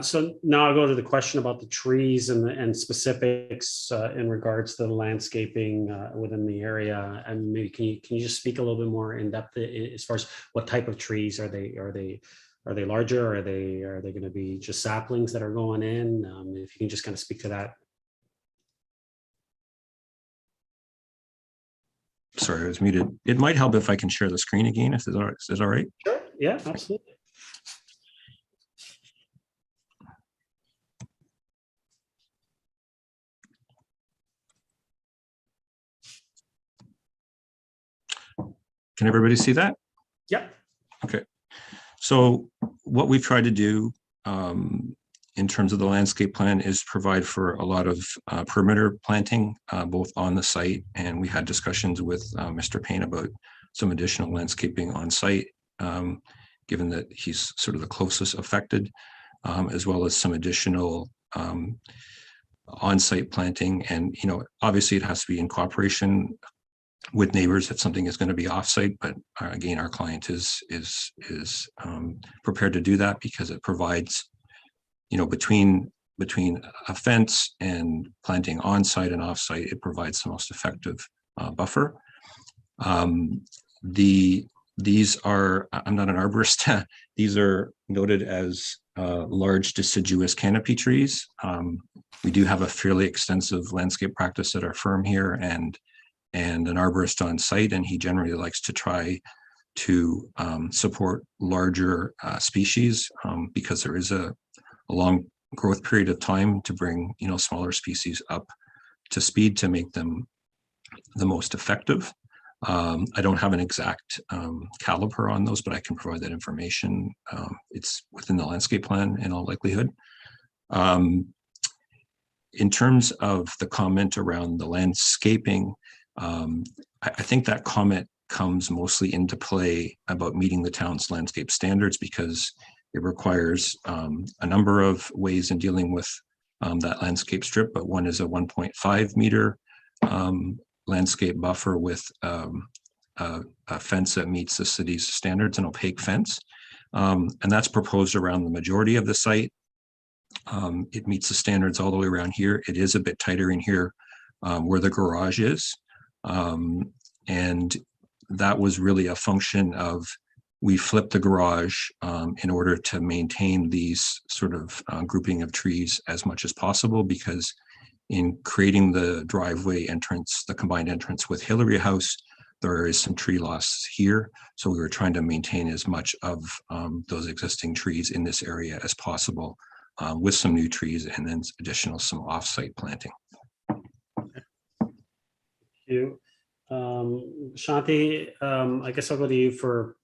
so now I'll go to the question about the trees and specifics in regards to the landscaping within the area. And maybe can you just speak a little bit more in depth as far as what type of trees are they larger? Or are they going to be just saplings that are going in? If you can just kind of speak to that. Sorry, I was muted. It might help if I can share the screen again, if it's all right. Sure. Yeah, absolutely. Can everybody see that? Yep. Okay. So what we've tried to do in terms of the landscape plan is provide for a lot of perimeter planting, both on the site, and we had discussions with Mr. Payne about some additional landscaping on site, given that he's sort of the closest affected, as well as some additional on-site planting. And, you know, obviously it has to be in cooperation with neighbors if something is going to be offsite, but again, our client is prepared to do that because it provides, you know, between a fence and planting on-site and off-site, it provides the most effective buffer. These are, I'm not an arborist, these are noted as large deciduous canopy trees. We do have a fairly extensive landscape practice at our firm here, and an arborist on site, and he generally likes to try to support larger species because there is a long growth period of time to bring, you know, smaller species up to speed to make them the most effective. I don't have an exact caliber on those, but I can provide that information. It's within the landscape plan in all likelihood. In terms of the comment around the landscaping, I think that comment comes mostly into play about meeting the town's landscape standards because it requires a number of ways in dealing with that landscape strip, but one is a 1.5 meter landscape buffer with a fence that meets the city's standards, an opaque fence. And that's proposed around the majority of the site. It meets the standards all the way around here. It is a bit tighter in here where the garage is. And that was really a function of, we flipped the garage in order to maintain these sort of grouping of trees as much as possible, because in creating the driveway entrance, the combined entrance with Hillary House, there is some tree loss here. So we were trying to maintain as much of those existing trees in this area as possible with some new trees and then additional some off-site planting. Thank you. Shanti, I guess I'll go to you for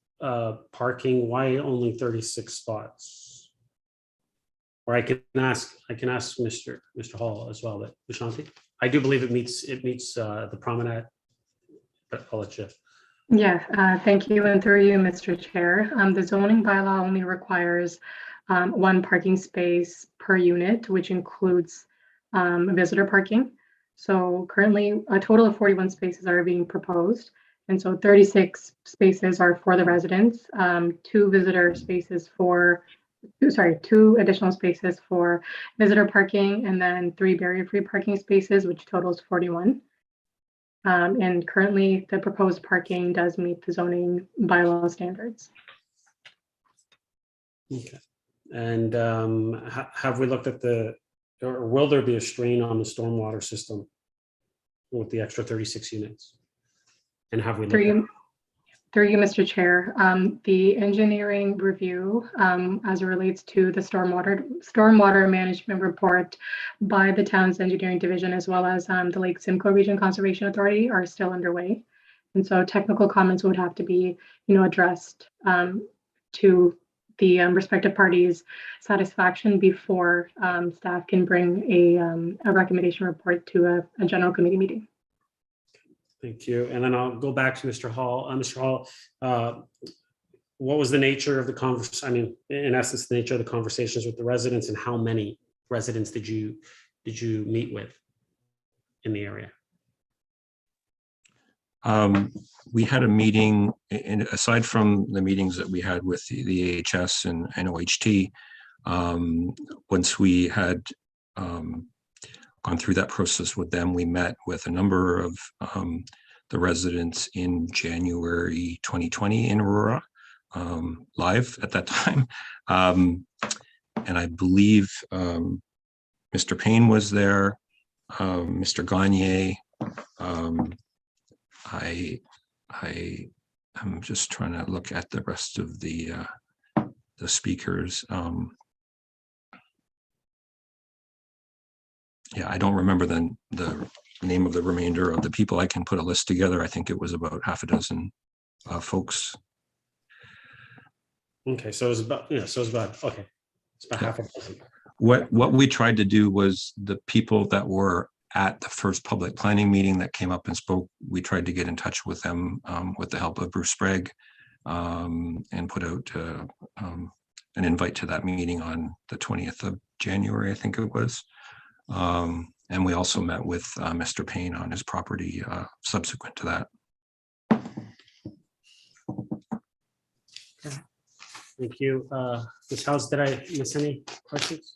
parking. Why only 36 spots? Or I can ask Mr. Hall as well, but Shanti, I do believe it meets the promenade, but I'll let you. Yeah, thank you, and through you, Mr. Chair. The zoning bylaw only requires one parking space per unit, which includes visitor parking. So currently a total of 41 spaces are being proposed. And so 36 spaces are for the residents, two additional spaces for visitor parking, and then 3 barrier-free parking spaces, which totals 41. And currently the proposed parking does meet the zoning bylaw standards. Okay. And have we looked at or will there be a strain on the stormwater system with the extra 36 units? And have we looked Through you, Mr. Chair, the engineering review as it relates to the stormwater management report by the town's engineering division, as well as the Lake Simcoe Region Conservation Authority, are still underway. And so technical comments would have to be, addressed to the respective parties' satisfaction before staff can bring a recommendation report to a general committee meeting. Thank you. And then I'll go back to Mr. Hall. Mr. Hall, what was the nature of the conversation? I mean, in essence, the nature of the conversations with the residents, and how many residents did you meet with in the area? We had a meeting, and aside from the meetings that we had with the AHS and OHT, once we had gone through that process with them, we met with a number of the residents in January 2020 in Aurora, live at that time. And I believe Mr. Payne was there, Mr. Gagne. I'm just trying to look at the rest of the speakers. Yeah, I don't remember the name of the remainder of the people. I can put a list together. I think it was about half a dozen folks. Okay, so it was about, yeah, so it's about, okay, it's about half a dozen. What we tried to do was the people that were at the first public planning meeting that came up and spoke, we tried to get in touch with them with the help of Bruce Sprague, and put out an invite to that meeting on the 20th of January, I think it was. And we also met with Mr. Payne on his property subsequent to that. Thank you. Ms. House, did I miss any questions?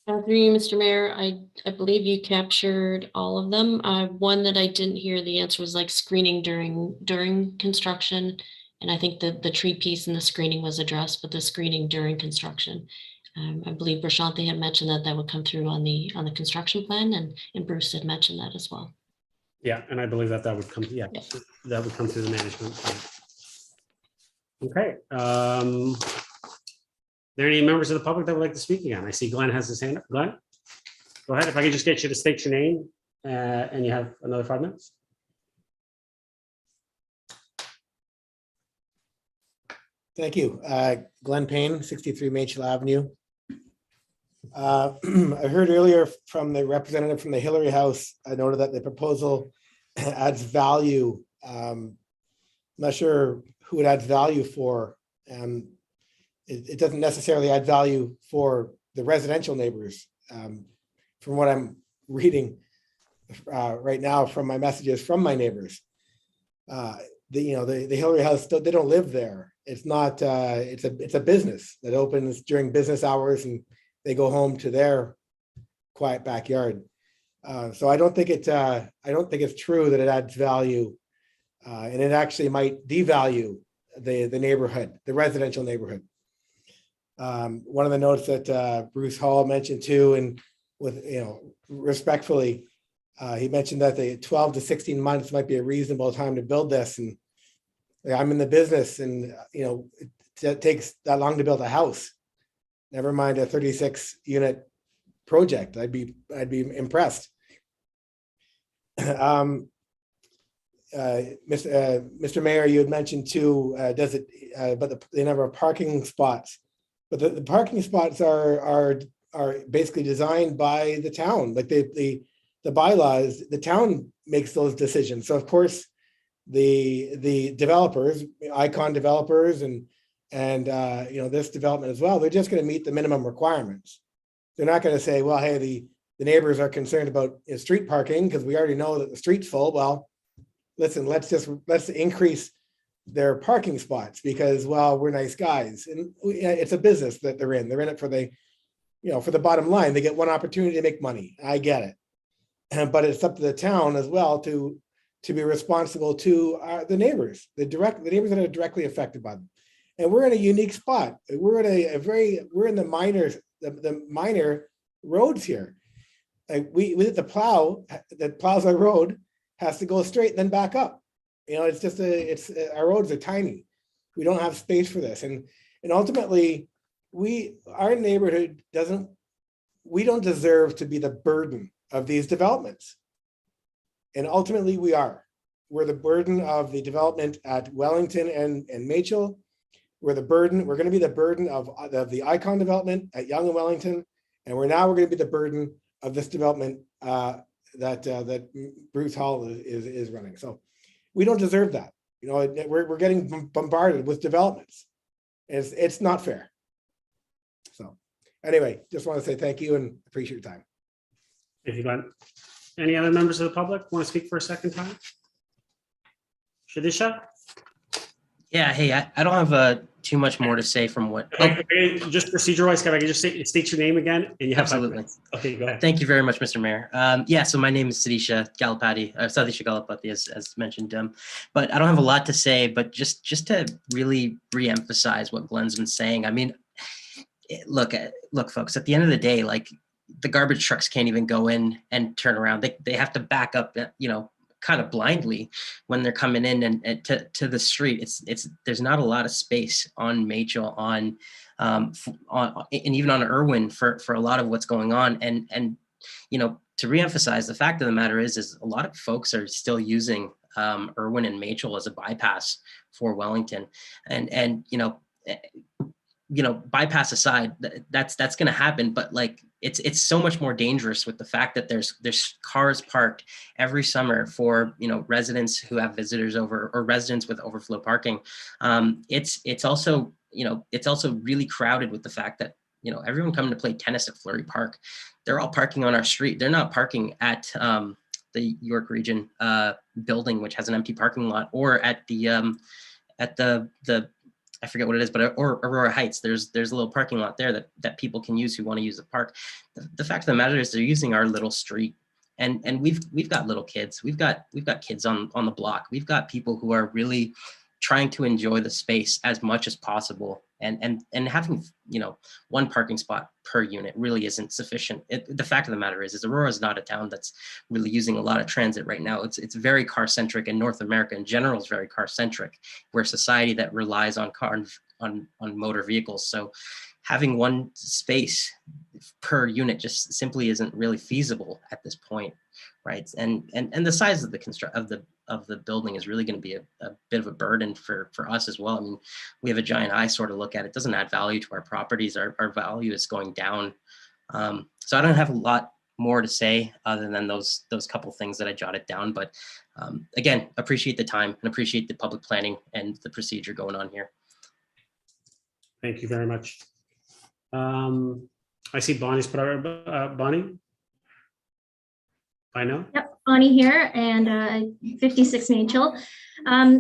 Through you, Mr. Mayor, I believe you captured all of them. One that I didn't hear the answer was like screening during construction. And I think the tree piece and the screening was addressed, but the screening during construction. I believe Prashanthi had mentioned that would come through on the construction plan, and Bruce had mentioned that as well. Yeah, and I believe that would come, yeah, that would come through the management plan. Okay. Are there any members of the public that would like to speak again? I see Glenn has his hand up. Glenn, go ahead. If I could just get you to state your name and you have another 5 minutes. Thank you. Glenn Payne, 63 Machel Avenue. I heard earlier from the representative from the Hillary House, I noted that the proposal adds value. Not sure who it adds value for. It doesn't necessarily add value for the residential neighbors. From what I'm reading right now from my messages from my neighbors, the Hillary House, they don't live there. It's not. It's a business that opens during business hours, and they go home to their quiet backyard. So I don't think it's true that it adds value, and it actually might devalue the neighborhood, the residential neighborhood. One of the notes that Bruce Hall mentioned too, and with respectfully, he mentioned that the 12 to 16 months might be a reasonable time to build this, and I'm in the business, and it takes that long to build a house. Never mind a 36-unit project. I'd be impressed. Mr. Mayor, you had mentioned too, but the number of parking spots. But the parking spots are basically designed by the town. Like the bylaws, the town makes those decisions. So of course, the developers, Icon developers, and this development as well, they're just going to meet the minimum requirements. They're not going to say, well, hey, the neighbors are concerned about street parking because we already know that the street's full. Well, listen, let's increase their parking spots because, well, we're nice guys, and it's a business that they're in. They're in it for the bottom line. They get one opportunity to make money. I get it, but it's up to the town as well to be responsible to the neighbors, the neighbors that are directly affected by them. And we're in a unique spot. We're in the minor roads here. Like the plow that plows our road has to go straight and then back up. It's just our roads are tiny. We don't have space for this. And ultimately our neighborhood we don't deserve to be the burden of these developments. And ultimately we're the burden of the development at Wellington and Machel. We're going to be the burden of the Icon development at Yonge and Wellington. And we're going to be the burden of this development that Bruce Hall is running. So we don't deserve that. You know, we're getting bombarded with developments. It's not fair. So anyway, just want to say thank you and appreciate your time. Thank you, Glenn. Any other members of the public want to speak for a second time? Shadisha? Yeah, hey, I don't have too much more to say from what. Just procedure-wise, can I just state your name again? And you have 5 Absolutely. minutes. Okay, go ahead. Thank you very much, Mr. Mayor. Yeah, so my name is Shadisha Galapati, Shadisha Galapati, as mentioned. But I don't have a lot to say, but just to really re-emphasize what Glenn's been saying. I mean, look, folks, at the end of the day, like the garbage trucks can't even go in and turn around. They have to back up, you know, kind of blindly when they're coming in and to the street. There's not a lot of space on Machel, and even on Irwin for a lot of what's going on. And you know, to reemphasize, the fact of the matter is a lot of folks are still using Irwin and Machel as a bypass for Wellington, and you know, bypass aside, that's going to happen, but like it's so much more dangerous with the fact that there's cars parked every summer for, you know, residents who have visitors over, or residents with overflow parking. It's also, you know, it's also really crowded with the fact that, you know, everyone coming to play tennis at Fleury Park, they're all parking on our street. They're not parking at the York Region building, which has an empty parking lot, or at the I forget what it is, but or Aurora Heights, there's a little parking lot there that people can use who want to use the park. The fact of the matter is they're using our little street, and we've got little kids, we've got kids on the block, we've got people who are really trying to enjoy the space as much as possible, and having, you know, one parking spot per unit really isn't sufficient. The fact of the matter is Aurora is not a town that's really using a lot of transit right now. It's very car centric, and North America in general is very car centric. We're a society that relies on on motor vehicles. So having one space per unit just simply isn't really feasible at this point, right? And the size of the building is really going to be a bit of a burden for us as well. I mean, we have a giant eyesore to look at. It doesn't add value to our properties. Our value is going down. So I don't have a lot more to say other than those couple things that I jotted down. But again, appreciate the time and appreciate the public planning and the procedure going on here. Thank you very much. I see Bonnie's put out. Bonnie? I know. Yep, Bonnie here, and 56 Machel.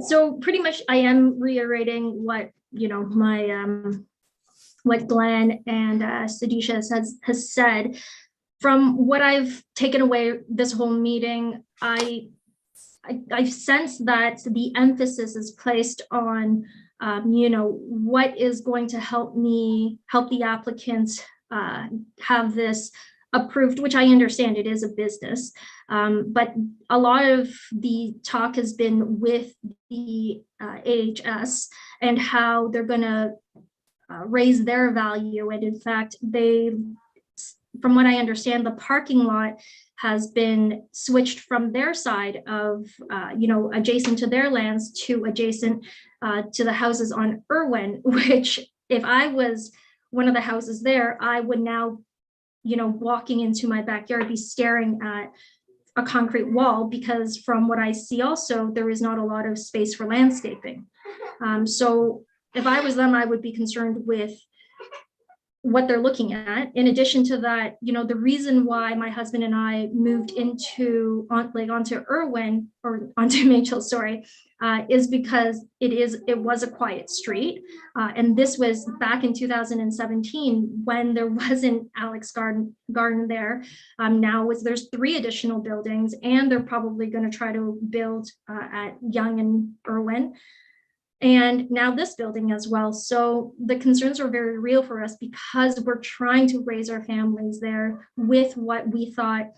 So pretty much I am reiterating what, you know, my what Glenn and Shadisha has said. From what I've taken away this whole meeting, I sense that the emphasis is placed on you know, what is going to help the applicants have this approved, which I understand it is a business. But a lot of the talk has been with the AHS and how they're going to raise their value. And in fact, from what I understand, the parking lot has been switched from their side of, you know, adjacent to their lands to adjacent to the houses on Irwin, which if I was one of the houses there, I would now, you know, walking into my backyard, be staring at a concrete wall, because from what I see also, there is not a lot of space for landscaping. So if I was them, I would be concerned with what they're looking at. In addition to that, you know, the reason why my husband and I moved onto Irwin, or onto Machel, sorry, is because it was a quiet street. And this was back in 2017 when there wasn't Alex Garden there. Now there's 3 additional buildings, and they're probably going to try to build at Yonge and Irwin, and now this building as well. So the concerns are very real for us, because we're trying to raise our families there with what we thought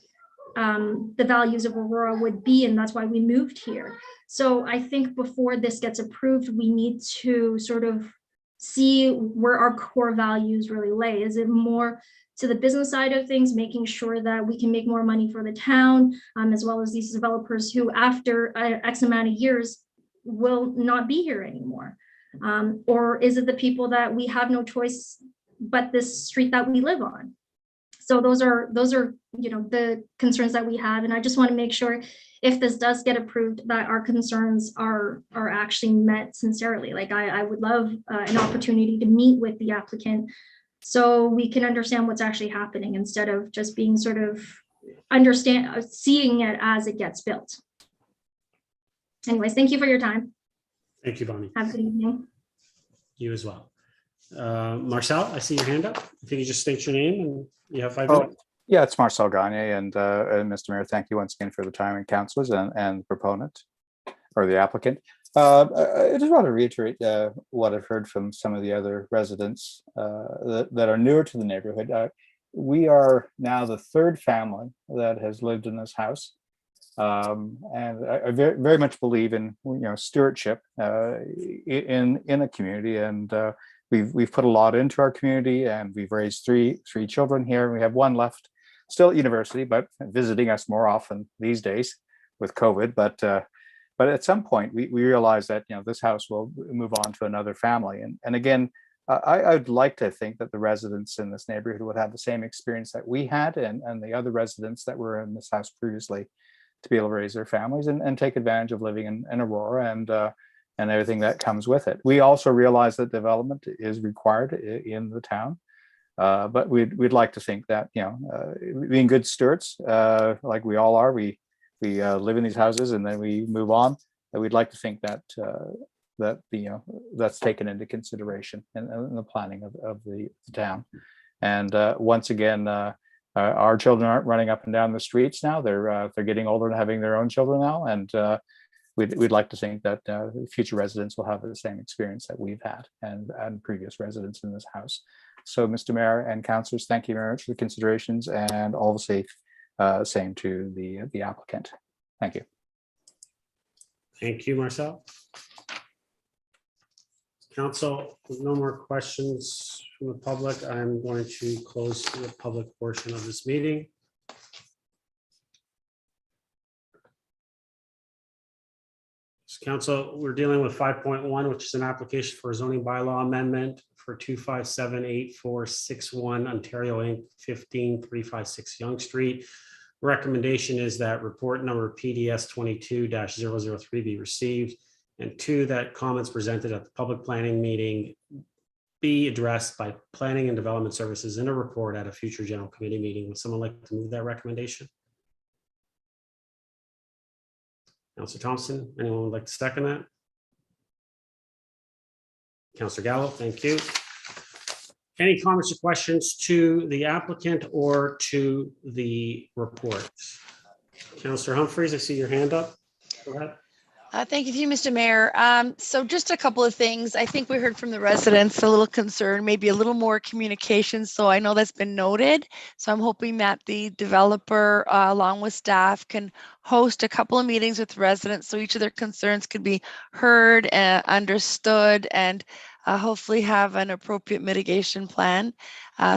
the values of Aurora would be, and that's why we moved here. So I think before this gets approved, we need to sort of see where our core values really lay. Is it more to the business side of things, making sure that we can make more money for the town, as well as these developers who after X amount of years will not be here anymore? Or is it the people that we have no choice but this street that we live on? So those are, the concerns that we have. And I just want to make sure if this does get approved, that our concerns are actually met sincerely. Like I would love an opportunity to meet with the applicant so we can understand what's actually happening instead of just being sort of seeing it as it gets built. Anyways, thank you for your time. Thank you, Bonnie. Have a good evening. You as well. Marcel, I see your hand up. If you could just state your name and you have 5 Oh, minutes. yeah, it's Marcel Gagne, and Mr. Mayor, thank you once again for the time, and councilors and proponent or the applicant. I just want to reiterate what I've heard from some of the other residents that are newer to the neighborhood. We are now the third family that has lived in this house. And I very much believe in stewardship in a community, and we've put a lot into our community, and we've raised three children here. We have one left, still at university, but visiting us more often these days with COVID. But at some point, we realize that this house will move on to another family, and again, I'd like to think that the residents in this neighborhood would have the same experience that we had, and the other residents that were in this house previously, to be able to raise their families and take advantage of living in Aurora and everything that comes with it. We also realize that development is required in the town, but we'd like to think that being good stewards, like we all are, we live in these houses and then we move on. And we'd like to think that that's taken into consideration in the planning of the town. And once again, our children aren't running up and down the streets now. They're getting older and having their own children now, and we'd like to think that future residents will have the same experience that we've had and previous residents in this house. So, Mr. Mayor and councillors, thank you very much for the considerations, and obviously same to the applicant. Thank you. Thank you, Marcel. Council, with no more questions from the public, I'm going to close the public portion of this meeting. Council, we're dealing with 5.1, which is an application for a zoning bylaw amendment for 2578461 Ontario Inc. 15356 Yonge Street. Recommendation is that report number PDS 22-003 be received, and 2, that comments presented at the public planning meeting be addressed by Planning and Development Services in a report at a future general committee meeting. Would someone like to move that recommendation? Councillor Thompson, anyone would like to second that? Councillor Gallo, thank you. Any comments or questions to the applicant or to the report? Councillor Humphreys, I see your hand up. Go ahead. Thank you, Mr. Mayor. So just a couple of things. I think we heard from the residents a little concern, maybe a little more communication. So I know that's been noted. So I'm hoping that the developer, along with staff, can host a couple of meetings with residents so each of their concerns could be heard and understood, and hopefully have an appropriate mitigation plan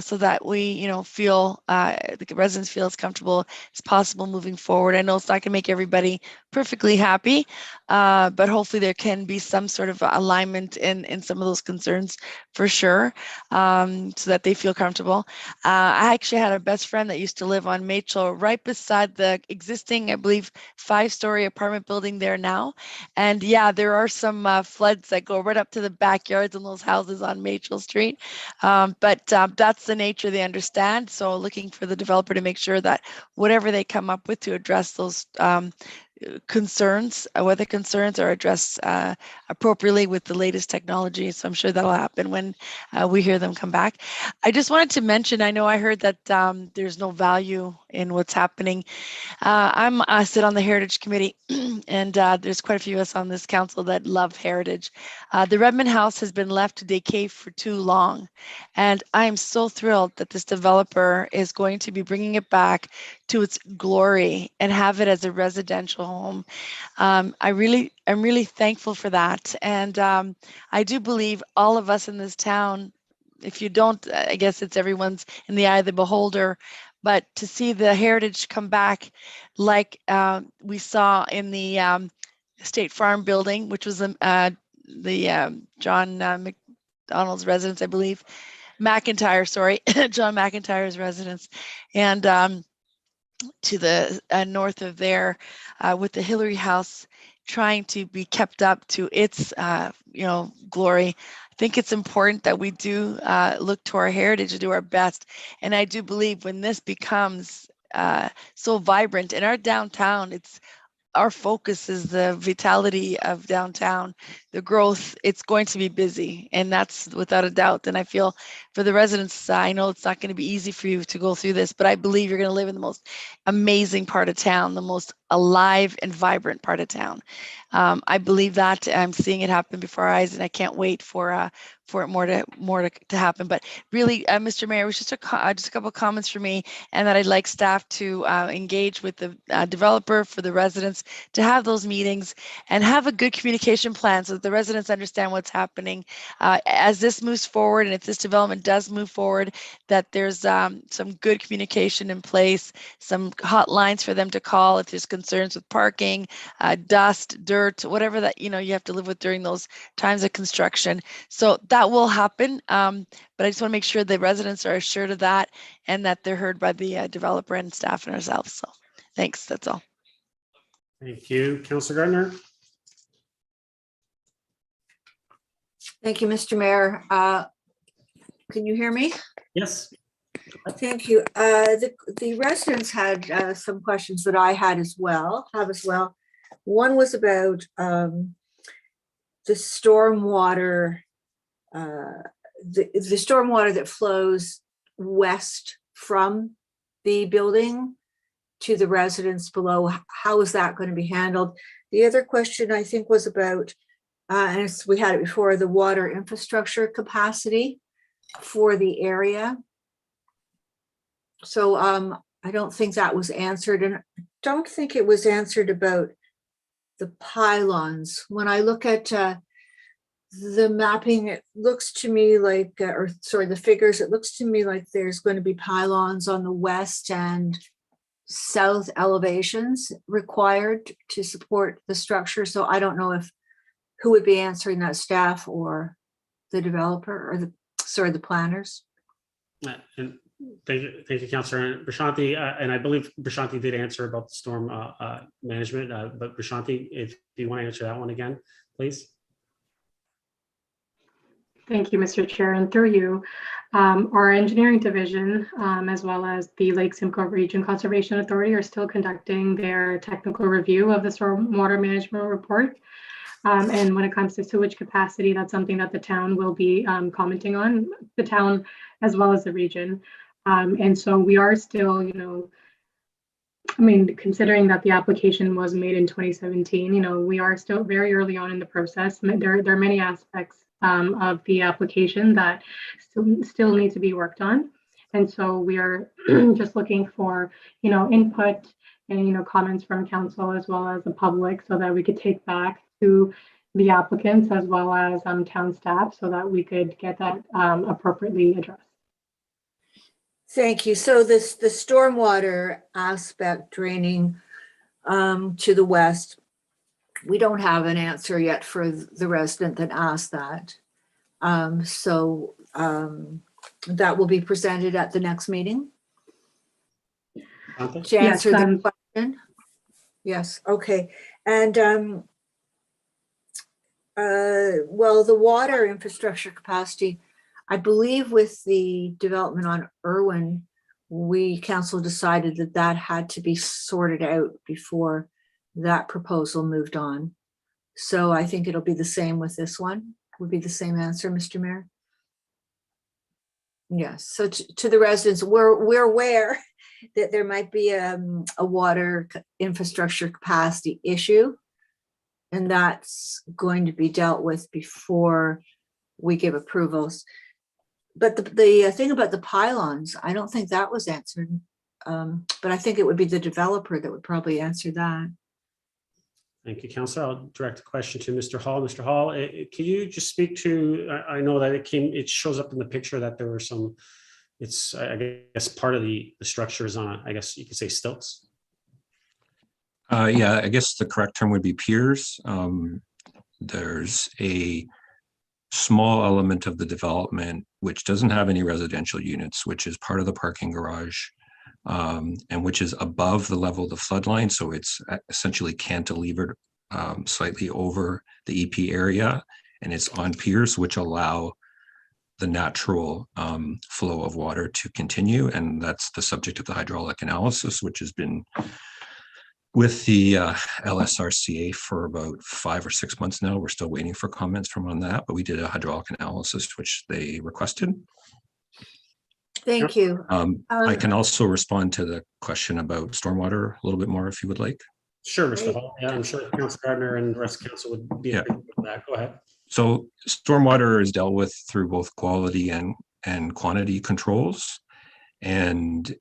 so that we, feel the residents feel as comfortable as possible moving forward. I know it's not going to make everybody perfectly happy, but hopefully there can be some sort of alignment in some of those concerns for sure, so that they feel comfortable. I actually had a best friend that used to live on Machel right beside the existing, I believe, 5-story apartment building there now. And yeah, there are some floods that go right up to the backyards in those houses on Machel Street. But that's the nature they understand. So looking for the developer to make sure that whatever they come up with to address those concerns, weather concerns, are addressed appropriately with the latest technology. So I'm sure that'll happen when we hear them come back. I just wanted to mention, I know I heard that there's no value in what's happening. I sit on the Heritage Committee, and there's quite a few of us on this council that love heritage. The Redmond House has been left to decay for too long, and I am so thrilled that this developer is going to be bringing it back to its glory and have it as a residential home. I'm really thankful for that, and I do believe all of us in this town, if you don't, I guess it's everyone's in the eye of the beholder, but to see the heritage come back like we saw in the State Farm building, which was the John McDonald's residence, I believe, McIntyre, sorry, John McIntyre's residence. And to the north of there with the Hillary House trying to be kept up to its, glory. I think it's important that we do look to our heritage and do our best. And I do believe when this becomes so vibrant in our downtown, our focus is the vitality of downtown, the growth. It's going to be busy, and that's without a doubt. And I feel for the residents, I know it's not going to be easy for you to go through this, but I believe you're going to live in the most amazing part of town, the most alive and vibrant part of town. I believe that. I'm seeing it happen before our eyes, and I can't wait for it more to happen. But really, Mr. Mayor, it was just a couple of comments for me, and that I'd like staff to engage with the developer, for the residents to have those meetings and have a good communication plan so that the residents understand what's happening as this moves forward. And if this development does move forward, that there's some good communication in place, some hotlines for them to call if there's concerns with parking, dust, dirt, whatever that you have to live with during those times of construction. So that will happen, but I just want to make sure the residents are assured of that and that they're heard by the developer and staff and ourselves. So thanks, that's all. Thank you. Councillor Gardner. Thank you, Mr. Mayor. Can you hear me? Yes. Thank you. The residents had some questions that I have as well. One was about the stormwater, the stormwater that flows west from the building to the residents below. How is that going to be handled? The other question I think was about, and we had it before, the water infrastructure capacity for the area. So I don't think that was answered, and I don't think it was answered about the pylons. When I look at the mapping, it looks to me like, the figures, it looks to me like there's going to be pylons on the west and south elevations required to support the structure. So I don't know who would be answering that, staff or the developer or the planners. And thank you, Councillor Prashanti. And I believe Prashanti did answer about the storm management, but Prashanti, if you want to answer that one again, please. Thank you, Mr. Chair, and through you, our engineering division, as well as the Lake Simcoe Region Conservation Authority, are still conducting their technical review of the stormwater management report. And when it comes to sewage capacity, that's something that the town will be commenting on, the town as well as the region. And so we are still, considering that the application was made in 2017, we are still very early on in the process. There are many aspects of the application that still need to be worked on. And so we are just looking for, input and, comments from council as well as the public so that we could take back to the applicants as well as town staff so that we could get that appropriately addressed. Thank you. So the stormwater aspect draining to the west, we don't have an answer yet for the resident that asked that. So that will be presented at the next meeting. To answer the question. Yes, okay. And well, the water infrastructure capacity, I believe with the development on Irwin, council decided that had to be sorted out before that proposal moved on. So I think it'll be the same with this one. Would be the same answer, Mr. Mayor. Yes, so to the residents, we're aware that there might be a water infrastructure capacity issue, and that's going to be dealt with before we give approvals. But the thing about the pylons, I don't think that was answered. But I think it would be the developer that would probably answer that. Thank you, Councillor. I'll direct the question to Mr. Hall. Mr. Hall, can you just speak to, I know that it shows up in the picture that there were some, it's, I guess, part of the structure is on, I guess you could say stilts. Yeah, I guess the correct term would be piers. There's a small element of the development, which doesn't have any residential units, which is part of the parking garage, and which is above the level of the flood line. So it's essentially cantilevered slightly over the EP area, and it's on piers, which allow the natural flow of water to continue. And that's the subject of the hydraulic analysis, which has been with the LSRCA for about 5 or 6 months now. We're still waiting for comments from on that, but we did a hydraulic analysis, which they requested. Thank you. I can also respond to the question about stormwater a little bit more if you would like. Sure, Mr. Great. Hall. Yeah, I'm sure Councilor Gardner and the rest of council would be happy with that. Go ahead. So stormwater is dealt with through both quality and quantity controls. And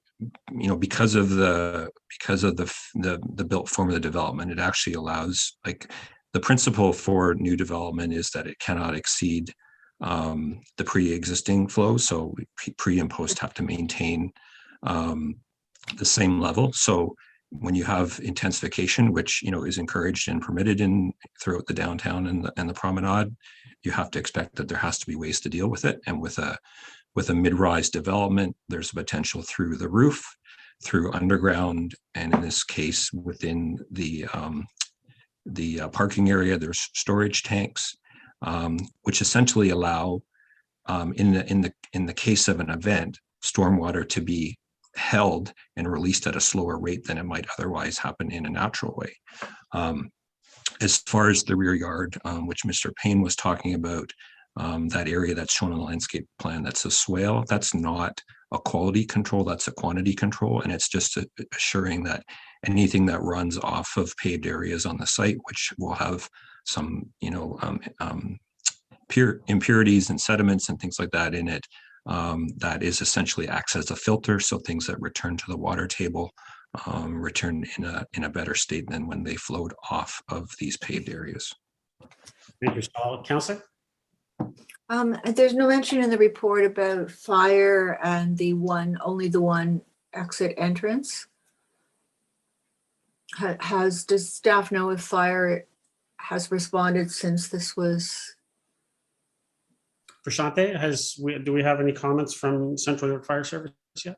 because of the built form of the development, it actually allows, like, the principle for new development is that it cannot exceed the pre-existing flow. So pre and post have to maintain the same level. So when you have intensification, which is encouraged and permitted throughout the downtown and the promenade, you have to expect that there has to be ways to deal with it. And with a mid-rise development, there's a potential through the roof, through underground, and in this case, within the parking area, there's storage tanks, which essentially allow, in the case of an event, stormwater to be held and released at a slower rate than it might otherwise happen in a natural way. As far as the rear yard, which Mr. Payne was talking about, that area that's shown on the landscape plan, that's a swale. That's not a quality control, that's a quantity control. And it's just assuring that anything that runs off of paved areas on the site, which will have some, impurities and sediments and things like that in it, that is essentially acts as a filter. So things that return to the water table return in a better state than when they flowed off of these paved areas. Thank you, Saul. Councilor? There's no mention in the report about fire and only the one exit entrance. Does staff know if fire has responded since this was? Prashante, do we have any comments from Central York Fire Service yet?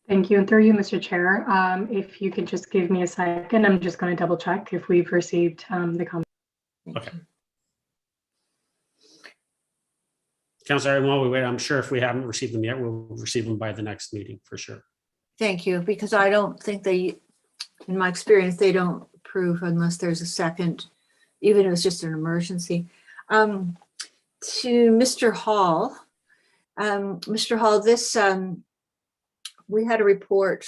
Thank you. And through you, Mr. Chair, if you could just give me a second, I'm just going to double check if we've received the comment. Okay. Councilor, and while we wait, I'm sure if we haven't received them yet, we'll receive them by the next meeting for sure. Thank you, because I don't think in my experience, they don't approve unless there's a second, even if it's just an emergency. To Mr. Hall, this, we had a report,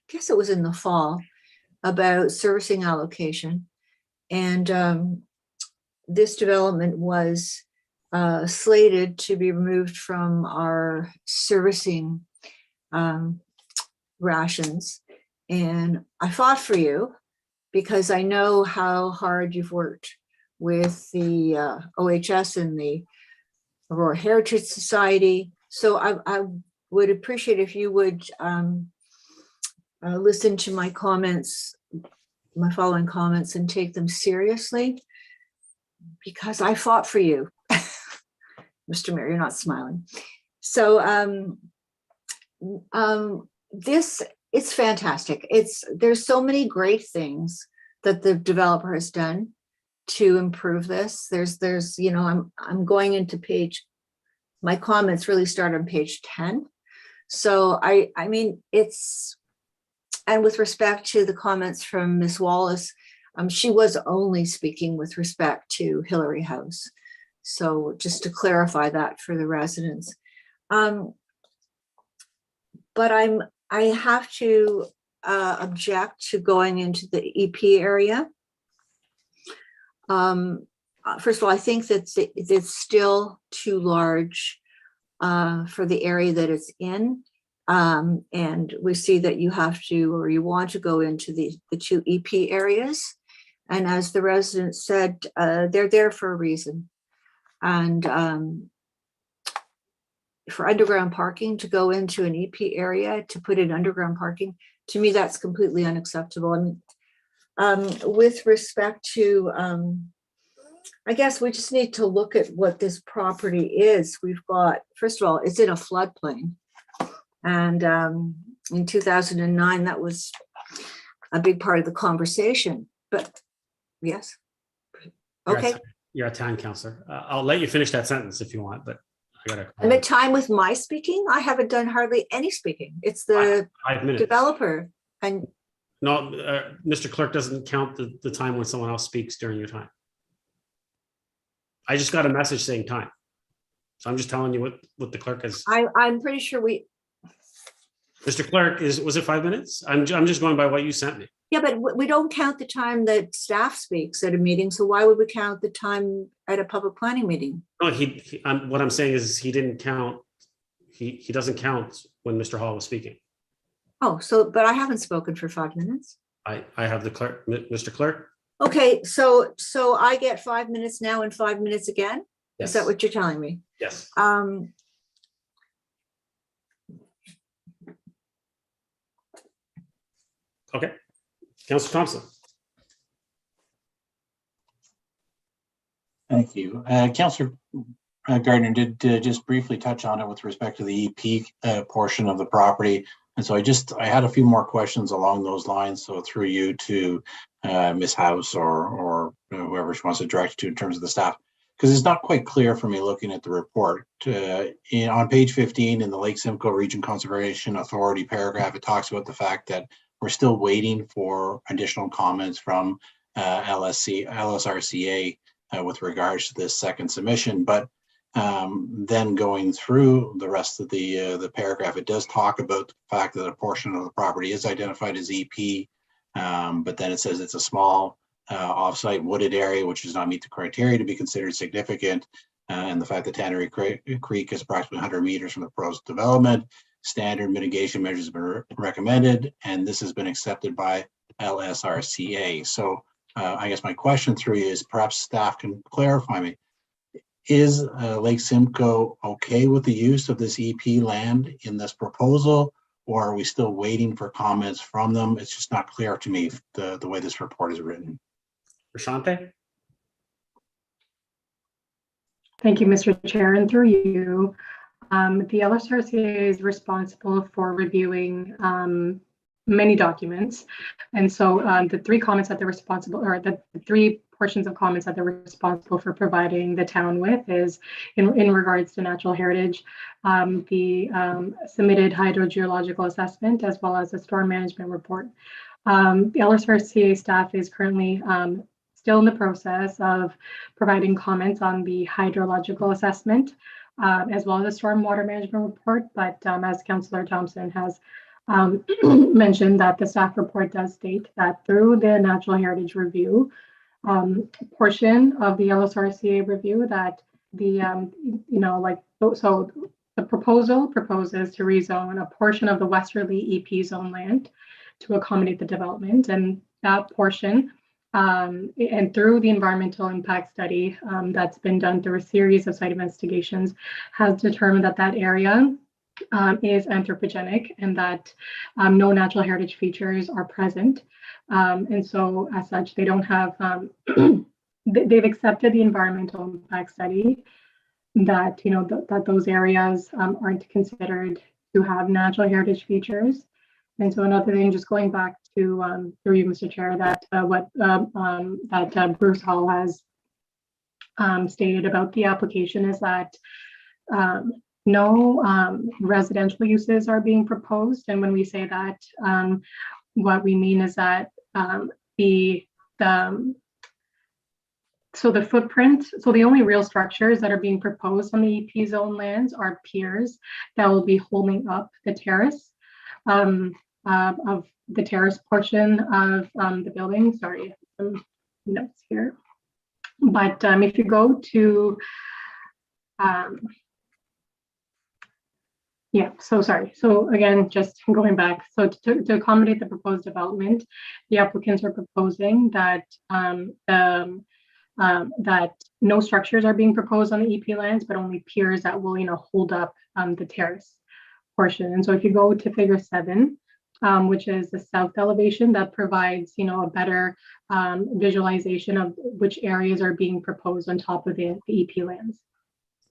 I guess it was in the fall, about servicing allocation. And this development was slated to be removed from our servicing rations. And I fought for you because I know how hard you've worked with the OHS and the Aurora Heritage Society. So I would appreciate if you would listen to my comments, my following comments, and take them seriously, because I fought for you. Mr. Mayor, you're not smiling. So it's fantastic. There's so many great things that the developer has done to improve this. I'm going into my comments really start on page 10. So I mean, and with respect to the comments from Ms. Wallace, she was only speaking with respect to Hillary House. So just to clarify that for the residents. But I have to object to going into the EP area. First of all, I think that it's still too large for the area that it's in. And we see that you have to, or you want to go into the two EP areas. And as the resident said, they're there for a reason. And for underground parking, to go into an EP area, to put in underground parking, to me, that's completely unacceptable. I mean, With respect to, I guess we just need to look at what this property is. We've got, first of all, it's in a floodplain. And in 2009, that was a big part of the conversation, but yes. Okay, You're at time, Counselor. I'll let you finish that sentence if you want, but I gotta. I'm at time with my speaking. I haven't done hardly any speaking. It's the 5 minutes. developer. And No, Mr. Clerk doesn't count the time when someone else speaks during your time. I just got a message saying time. So I'm just telling you what the clerk has. I'm pretty sure Mr. Clerk, was it 5 minutes? I'm just going by what you sent me. yeah, but we don't count the time that staff speaks at a meeting. So why would we count the time at a public planning meeting? No, what I'm saying is he didn't count. He doesn't count when Mr. Hall was speaking. Oh, so, but I haven't spoken for 5 minutes. I have the clerk, Mr. Clerk. Okay, so I get 5 minutes now and 5 minutes again? Yes. Is that what you're telling me? Yes. Okay. Councilor Thompson. Thank you. Councillor Gardner did just briefly touch on it with respect to the EP portion of the property. And so I had a few more questions along those lines. So through you to Ms. House or whoever she wants to direct to in terms of the staff, because it's not quite clear for me looking at the report. On page 15 in the Lake Simcoe Region Conservation Authority paragraph, it talks about the fact that we're still waiting for additional comments from LSRCA with regards to this second submission. But then going through the rest of the paragraph, it does talk about the fact that a portion of the property is identified as EP, but then it says it's a small off-site wooded area which does not meet the criteria to be considered significant, and the fact that Tannery Creek is approximately 100 meters from the proposed development. Standard mitigation measures have been recommended, and this has been accepted by LSRCA. So I guess my question through you is, perhaps staff can clarify me. Is Lake Simcoe okay with the use of this EP land in this proposal, or are we still waiting for comments from them? It's just not clear to me the way this report is written. Prashante? Thank you, Mr. Chair, and through you. The LSRCA is responsible for reviewing many documents. And so the three comments that they're responsible, or the three portions of comments that they're responsible for providing the town with is in regards to natural heritage, the submitted hydrogeological assessment, as well as the storm management report. The LSRCA staff is currently still in the process of providing comments on the hydrological assessment, as well as the stormwater management report. But as Councillor Thompson has mentioned, that the staff report does state that through the natural heritage review portion of the LSRCA review, that the so the proposal proposes to rezone a portion of the westerly EP zone land to accommodate the development, and that portion and through the environmental impact study that's been done through a series of site investigations, has determined that that area is anthropogenic and that no natural heritage features are present. And so as such, they don't have, they've accepted the environmental impact study that, that those areas aren't considered to have natural heritage features. And so another thing, just going back to through you, Mr. Chair, that Bruce Hall has stated about the application is that no residential uses are being proposed. And when we say that, what we mean is that the footprint, so the only real structures that are being proposed on the EP zone lands are piers that will be holding up the terrace of the terrace portion of the building. Sorry, some notes here. But if you go to, yeah, so sorry. So again, just going back, so to accommodate the proposed development, the applicants are proposing that that no structures are being proposed on the EP lands, but only piers that will, hold up the terrace portion. And so if you go to figure 7, which is the south elevation that provides, a better visualization of which areas are being proposed on top of the EP lands.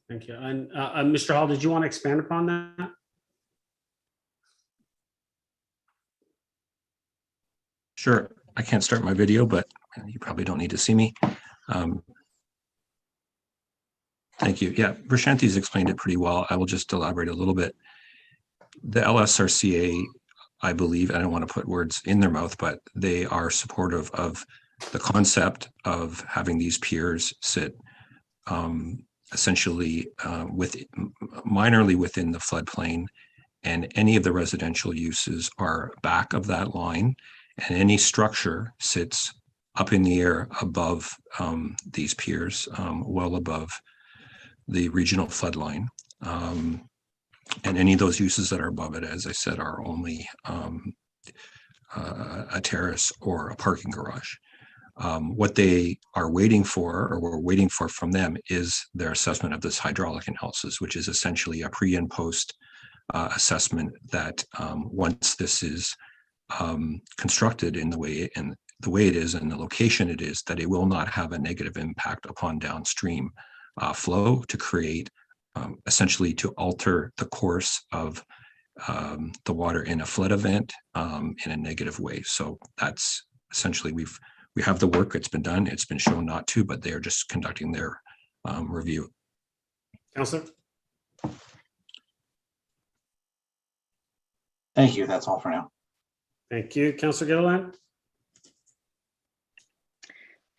Thank you. And Mr. Hall, did you want to expand upon that? Sure. I can't start my video, but you probably don't need to see me. Thank you. Yeah, Prashanti's explained it pretty well. I will just elaborate a little bit. The LSRCA, I believe, I don't want to put words in their mouth, but they are supportive of the concept of having these piers sit essentially minorly within the floodplain, and any of the residential uses are back of that line, and any structure sits up in the air above these piers, well above the regional flood line. And any of those uses that are above it, as I said, are only a terrace or a parking garage. What they are waiting for, or we're waiting for from them, is their assessment of this hydraulic analysis, which is essentially a pre and post assessment that once this is constructed in the way it is and the location it is, that it will not have a negative impact upon downstream flow to create essentially to alter the course of the water in a flood event in a negative way. So that's essentially, we have the work, it's been done, it's been shown not to, but they are just conducting their review. Councillor? Thank you. That's all for now. Thank you. Councillor Gilliland?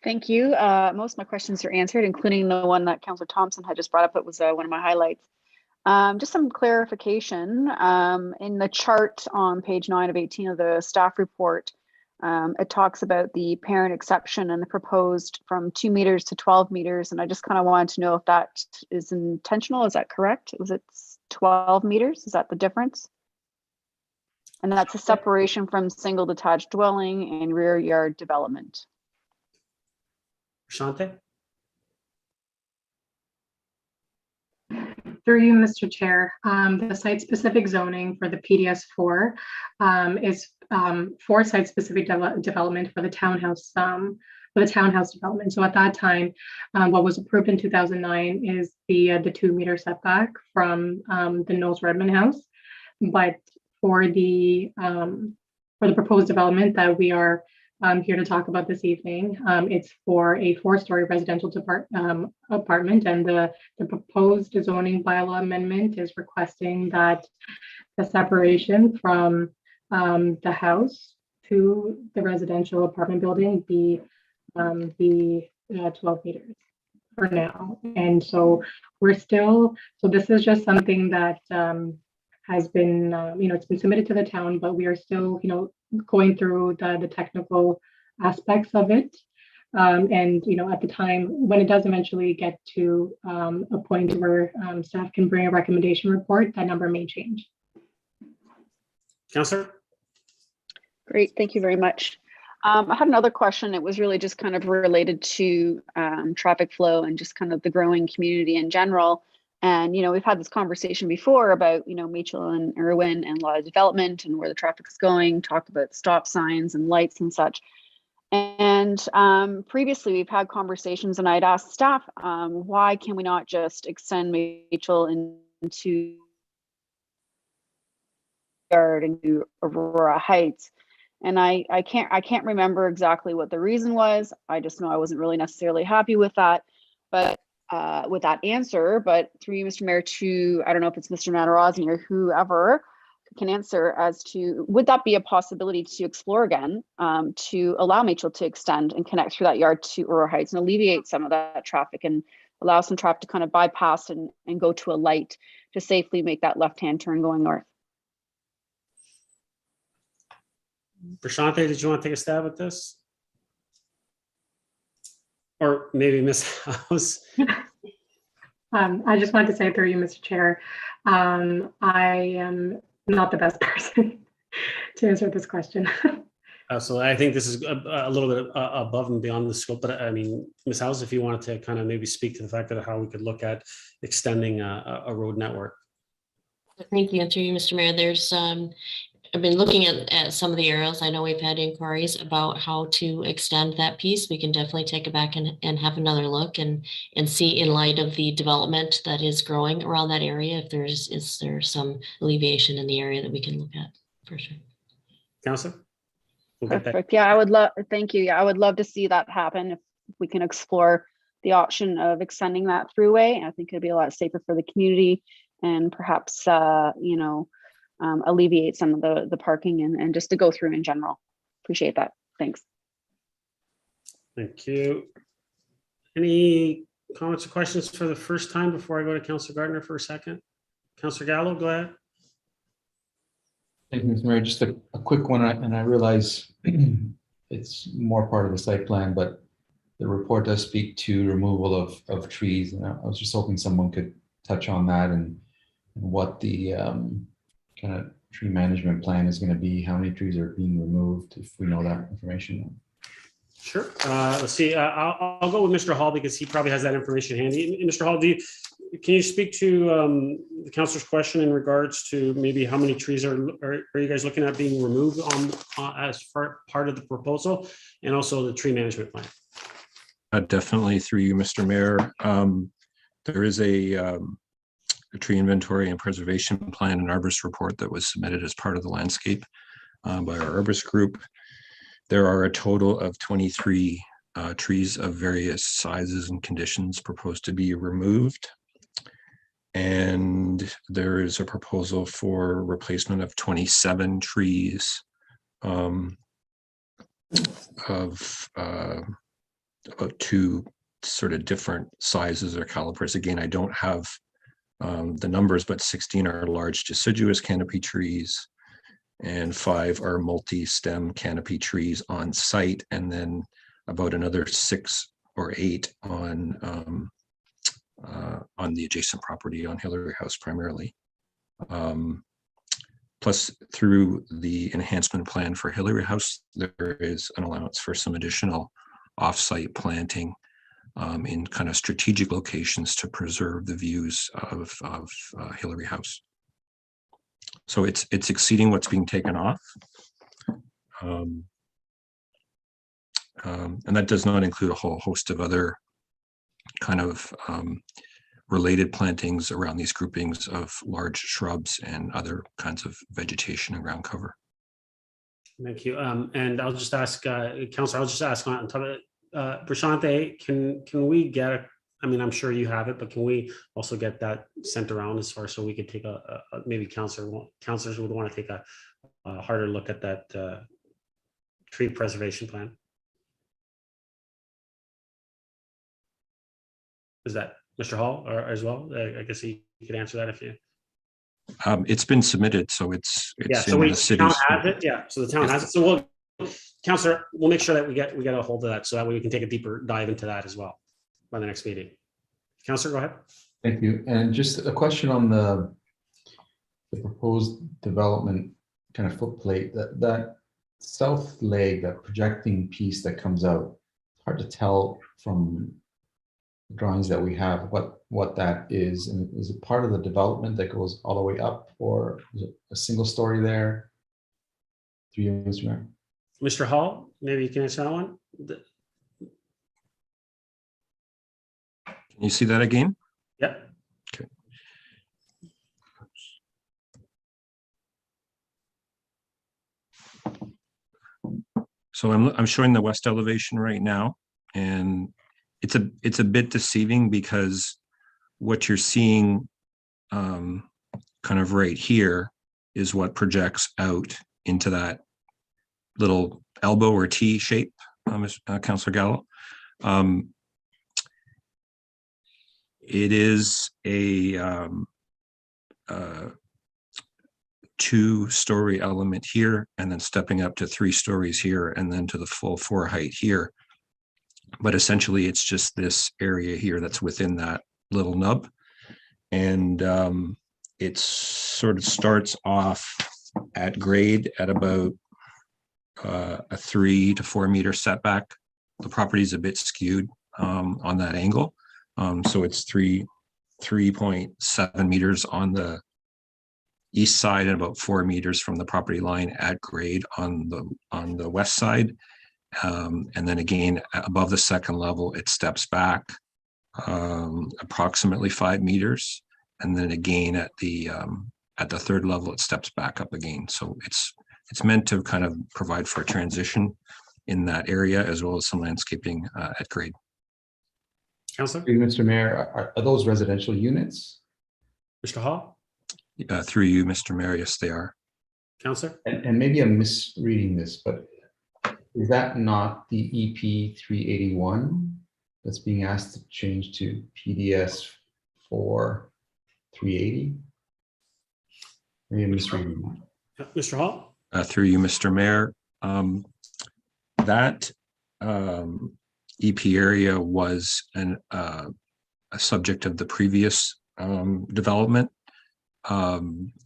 Thank you. Most of my questions are answered, including the one that Councillor Thompson had just brought up. It was one of my highlights. Just some clarification. In the chart on page 9 of 18 of the staff report, it talks about the parent exception and the proposed from 2 meters to 12 meters. And I just kind of wanted to know if that is intentional. Is that correct? Was it 12 meters? Is that the difference? And that's a separation from single detached dwelling and rear yard development. Shante? Through you, Mr. Chair, the site-specific zoning for the PDS4 is for site-specific development for the townhouse development. So at that time, what was approved in 2009 is the 2 meter setback from the Knowles Redmond house, but for the proposed development that we are here to talk about this evening, it's for a 4-story residential apartment, and the proposed zoning bylaw amendment is requesting that the separation from the house to the residential apartment building be 12 meters for now. And so this is just something that has been, it's been submitted to the town, but we are still, going through the technical aspects of it. And, at the time, when it does eventually get to a point where staff can bring a recommendation report, that number may change. Councillor? Great, thank you very much. I had another question. It was really just kind of related to traffic flow and just kind of the growing community in general. And, we've had this conversation before about, Machel and Irwin and a lot of development and where the traffic is going, talked about stop signs and lights and such. And previously we've had conversations and I'd asked staff, why can we not just extend Machel into yard into Aurora Heights? And I can't remember exactly what the reason was. I just know I wasn't really necessarily happy with that, but with that answer. But through you, Mr. Mayor, I don't know if it's Mr. Natarozny or whoever can answer as to, would that be a possibility to explore again, to allow Machel to extend and connect through that yard to Aurora Heights and alleviate some of that traffic and allow some traffic to kind of bypass and go to a light to safely make that left-hand turn going north? Prashante, did you want to take a stab at this? Or maybe Ms. House? I just wanted to say through you, Mr. Chair, I am not the best person to answer this question. So I think this is a little bit above and beyond the scope, but I mean, Ms. House, if you wanted to kind of maybe speak to the fact that how we could look at extending a road network. Thank you. And through you, Mr. Mayor, there's I've been looking at some of the areas. I know we've had inquiries about how to extend that piece. We can definitely take it back and have another look and see, in light of the development that is growing around that area, if is there some alleviation in the area that we can look at, for sure. Counselor? We'll get that. Perfect. Yeah, I would love, thank you. Yeah, I would love to see that happen if we can explore the option of extending that throughway. I think it'd be a lot safer for the community and perhaps, alleviate some of the parking and just to go through in general. Appreciate that. Thanks. Thank you. Any comments or questions for the first time before I go to Councillor Gardner for a second? Councillor Gallo, go ahead. Thank you, Mr. Mayor. Just a quick one, and I realize it's more part of the site plan, but the report does speak to removal of trees, and I was just hoping someone could touch on that and what the kind of tree management plan is going to be, how many trees are being removed, if we know that information. Sure. Let's see. I'll go with Mr. Hall because he probably has that information handy. Mr. Hall, can you speak to the councilor's question in regards to maybe how many trees are you guys looking at being removed as part of the proposal, and also the tree management plan? Definitely, through you, Mr. Mayor. There is a tree inventory and preservation plan and arborist report that was submitted as part of the landscape by our arborist group. There are a total of 23 trees of various sizes and conditions proposed to be removed. And there is a proposal for replacement of 27 trees of about 2 sort of different sizes or calipers. Again, I don't have the numbers, but 16 are large deciduous canopy trees, and 5 are multi-stem canopy trees on site, and then about another 6 or 8 on the adjacent property on Hillary House primarily. Plus, through the enhancement plan for Hillary House, there is an allowance for some additional off-site planting in kind of strategic locations to preserve the views of Hillary House. So it's exceeding what's being taken off. And that does not include a whole host of other kind of related plantings around these groupings of large shrubs and other kinds of vegetation and ground cover. Thank you. And I'll just ask, Councillor, I'll just ask on top of it, Prashante, can we get I mean, I'm sure you have it, but can we also get that sent around as far so we could take maybe councillors would want to take a harder look at that tree preservation plan? Is that Mr. Hall or as well? I guess he could answer that if you. It's been submitted, so it's yeah. So in the city. Town has it. Yeah. So the town has it. So Councillor, we'll make sure that we get a hold of that, so that way we can take a deeper dive into that as well by the next meeting. Councillor, go ahead. Thank you. And just a question on the proposed development kind of footplate, that south leg, that projecting piece that comes out, it's hard to tell from the drawings that we have what that is. And is it part of the development that goes all the way up, or is it a single story there? Through you, Mr. Mayor. Mr. Hall, maybe you can answer that one. Can you see that again? Yeah. Okay. So I'm showing the west elevation right now, and it's a bit deceiving because what you're seeing kind of right here is what projects out into that little elbow or T shape, Councillor Gallo. It is a 2-story element here, and then stepping up to 3 stories here, and then to the full 4 height here. But essentially, it's just this area here that's within that little nub. And it sort of starts off at grade at about a 3 to 4 meter setback. The property is a bit skewed on that angle. So it's 3.7 meters on the east side and about 4 meters from the property line at grade on the west side. And then again, above the second level, it steps back approximately 5 meters. And then again at the third level, it steps back up again. So it's meant to kind of provide for a transition in that area, as well as some landscaping at grade. Councillor? Mr. Mayor, are those residential units? Mr. Hall? Through you, Mr. Mayor, yes, they are. Councillor? And maybe I'm misreading this, but is that not the EP 381 that's being asked to change to PDS 4 380? Maybe I'm misreading that. Mr. Hall? Through you, Mr. Mayor. That EP area was a subject of the previous development,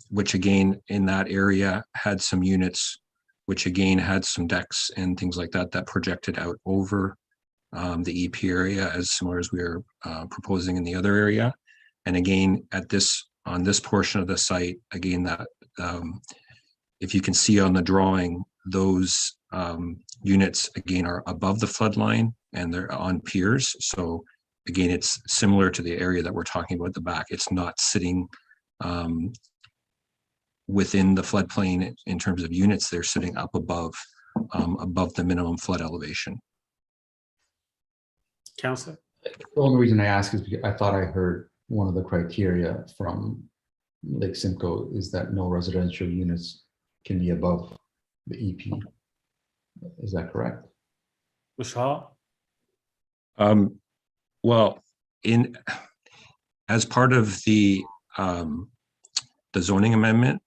which again, in that area had some units, which again had some decks and things like that that projected out over the EP area, as similar as we are proposing in the other area. And again, on this portion of the site, again, that if you can see on the drawing, those units again are above the flood line and they're on piers. So again, it's similar to the area that we're talking about at the back. It's not sitting within the floodplain in terms of units. They're sitting up above the minimum flood elevation. Councillor? The only reason I ask is because I thought I heard one of the criteria from Lake Simcoe is that no residential units can be above the EP. Is that correct? Mr. Hall? Well, as part of the zoning amendment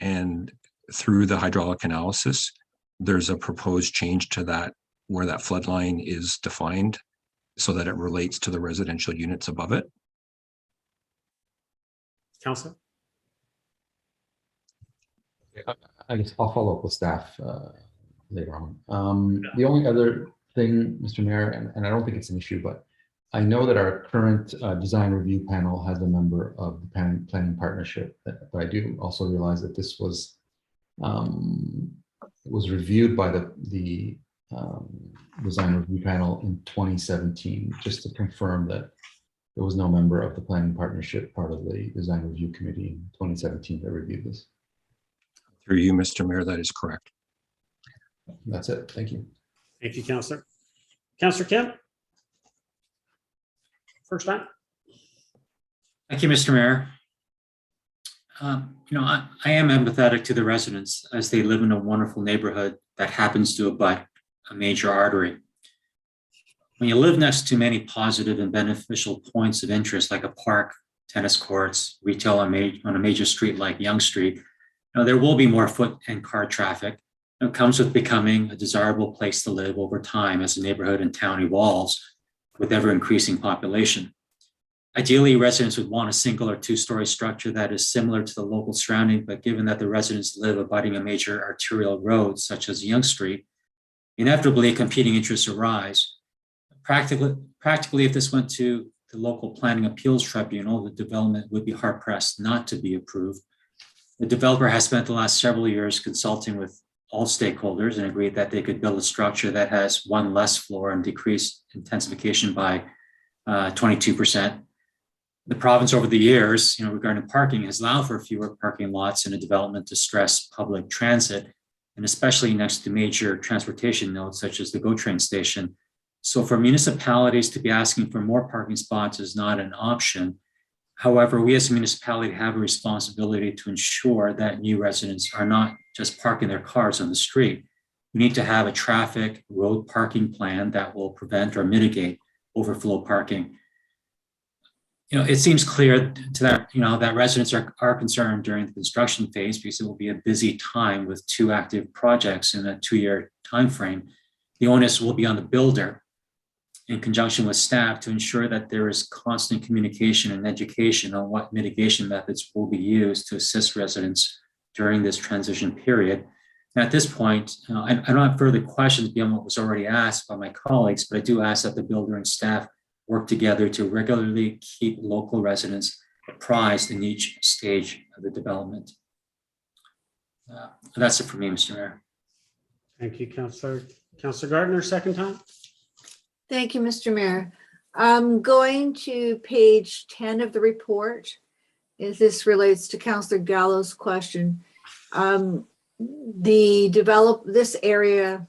and through the hydraulic analysis, there's a proposed change to that where that flood line is defined so that it relates to the residential units above it. Councillor? I guess I'll follow up with staff later on. The only other thing, Mr. Mayor, and I don't think it's an issue, but I know that our current design review panel has a member of the planning partnership, but I do also realize that this was reviewed by the design review panel in 2017, just to confirm that there was no member of the planning partnership part of the design review committee in 2017 that reviewed this. Through you, Mr. Mayor, that is correct. That's it. Thank you. Thank you, Councillor. Councillor Kemp? First time. Thank you, Mr. Mayor. I am empathetic to the residents as they live in a wonderful neighborhood that happens to abut a major artery. When you live next to many positive and beneficial points of interest like a park, tennis courts, retail on a major street like Yonge Street, there will be more foot and car traffic. It comes with becoming a desirable place to live over time as the neighborhood and town evolves with ever increasing population. Ideally, residents would want a single or two-story structure that is similar to the local surrounding, but given that the residents live abutting a major arterial road such as Yonge Street, inevitably competing interests arise. Practically, if this went to the local planning appeals tribunal, the development would be hard-pressed not to be approved. The developer has spent the last several years consulting with all stakeholders and agreed that they could build a structure that has one less floor and decrease intensification by 22%. The province over the years, regarding parking, has allowed for fewer parking lots in a development to stress public transit, and especially next to major transportation nodes such as the GO train station. So for municipalities to be asking for more parking spots is not an option. However, we as a municipality have a responsibility to ensure that new residents are not just parking their cars on the street. We need to have a traffic road parking plan that will prevent or mitigate overflow parking. It seems clear to that, that residents are concerned during the construction phase because it will be a busy time with 2 active projects in a 2-year timeframe. The onus will be on the builder in conjunction with staff to ensure that there is constant communication and education on what mitigation methods will be used to assist residents during this transition period. And at this point, I don't have further questions beyond what was already asked by my colleagues, but I do ask that the builder and staff work together to regularly keep local residents apprised in each stage of the development. That's it for me, Mr. Mayor. Thank you, Councillor. Councillor Gardner, second time. Thank you, Mr. Mayor. Going to page 10 of the report, as this relates to Councillor Gallo's question. This area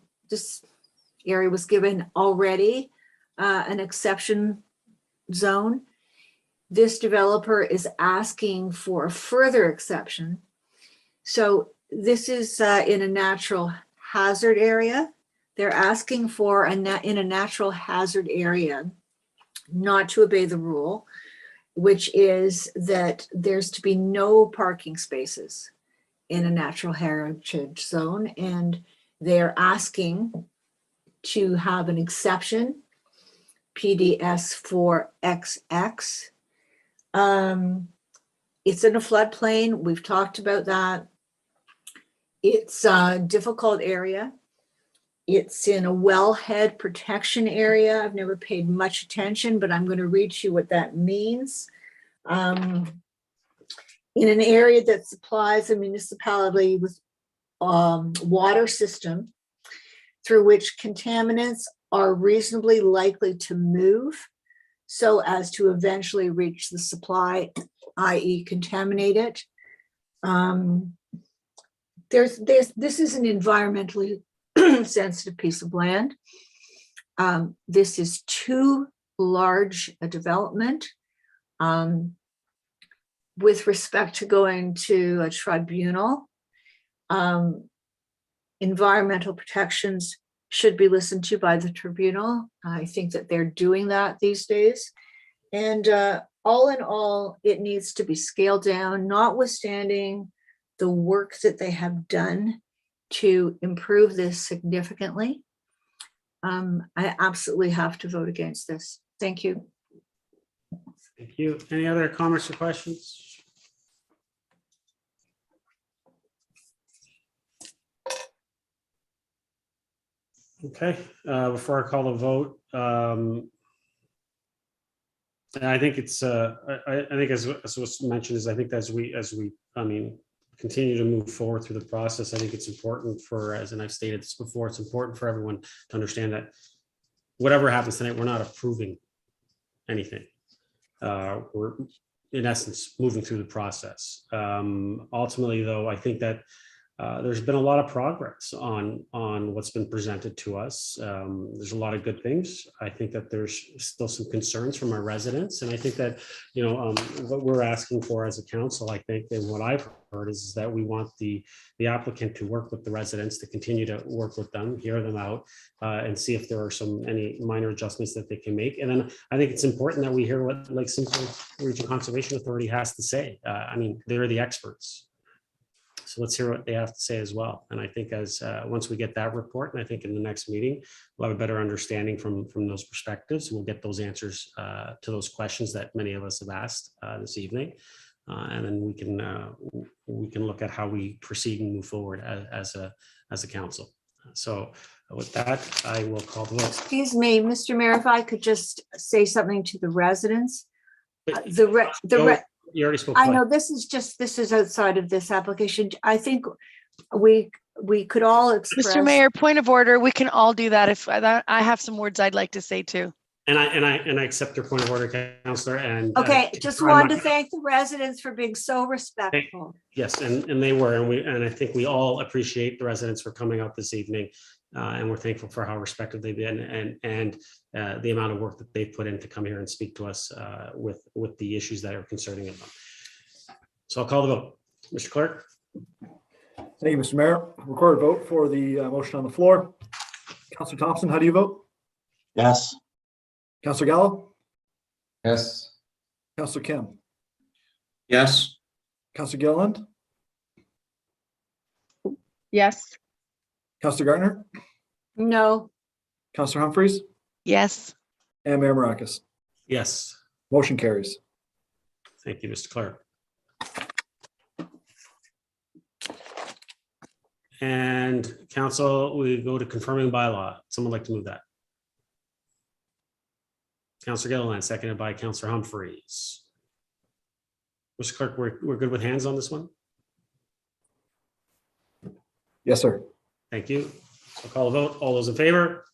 was given already an exception zone. This developer is asking for a further exception. So this is in a natural hazard area. They're asking for in a natural hazard area not to obey the rule, which is that there's to be no parking spaces in a natural heritage zone. And they're asking to have an exception, PDS 4XX. It's in a floodplain. We've talked about that. It's a difficult area. It's in a wellhead protection area. I've never paid much attention, but I'm going to read you what that means. In an area that supplies a municipality with water system through which contaminants are reasonably likely to move so as to eventually reach the supply, i.e. contaminate it. This is an environmentally sensitive piece of land. This is too large a development. With respect to going to a tribunal, environmental protections should be listened to by the tribunal. I think that they're doing that these days. And all in all, it needs to be scaled down, notwithstanding the work that they have done to improve this significantly. I absolutely have to vote against this. Thank you. Thank you. Any other comments or questions? Okay, before I call the vote, and I think it's, I think as was mentioned, is I think as we, continue to move forward through the process, I think it's important for, and I've stated this before, it's important for everyone to understand that whatever happens tonight, we're not approving anything. We're in essence moving through the process. Ultimately, though, I think that there's been a lot of progress on what's been presented to us. There's a lot of good things. I think that there's still some concerns from our residents, and I think that what we're asking for as a council, I think, and what I've heard is that we want the applicant to work with the residents, to continue to work with them, hear them out, and see if there are any minor adjustments that they can make. And then I think it's important that we hear what Lake Simcoe Region Conservation Authority has to say. They're the experts. So let's hear what they have to say as well. And I think once we get that report, and I think in the next meeting, we'll have a better understanding from those perspectives. We'll get those answers to those questions that many of us have asked this evening. And then we can look at how we proceed and move forward as a council. So with that, I will call the vote. Excuse me, Mr. Mayor, if I could just say something to the residents. You already spoke. I know this is outside of this application. I think we could all express. Mr. Mayor, point of order. We can all do that. If I have some words I'd like to say too. And I accept your point of order, Councillor. And okay, just wanted to thank the residents for being so respectful. Yes, and they were, and I think we all appreciate the residents for coming out this evening, and we're thankful for how respectful they've been and the amount of work that they've put in to come here and speak to us with the issues that are concerning them. So I'll call the vote. Mr. Clerk. Thank you, Mr. Mayor. Recorded vote for the motion on the floor. Councillor Thompson, how do you vote? Yes. Councillor Gallo? Yes. Councillor Kim? Yes. Councillor Gilliland? Yes. Councillor Gardner? No. Councillor Humphreys? Yes. And Mayor Maracus? Yes. Motion carries. Thank you, Mr. Clerk. And council, we go to confirming bylaw. Someone like to move that? Councillor Gilliland, seconded by Councillor Humphreys. Mr. Clerk, we're good with hands on this one? Yes, sir. Thank you. So call a vote. All those in favor?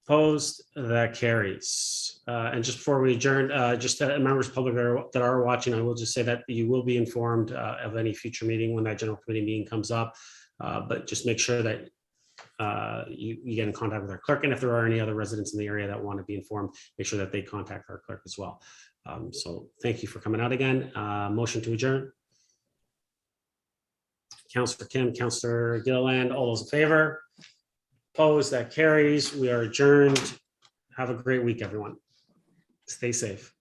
Opposed? That carries. And just before we adjourn, just members of the public that are watching, I will just say that you will be informed of any future meeting when that general committee meeting comes up. But just make sure that you get in contact with our clerk. And if there are any other residents in the area that want to be informed, make sure that they contact our clerk as well. So thank you for coming out again. Motion to adjourn. Councillor Kim, Councillor Gilliland, all those in favor? Opposed? That carries. We are adjourned. Have a great week, everyone. Stay safe.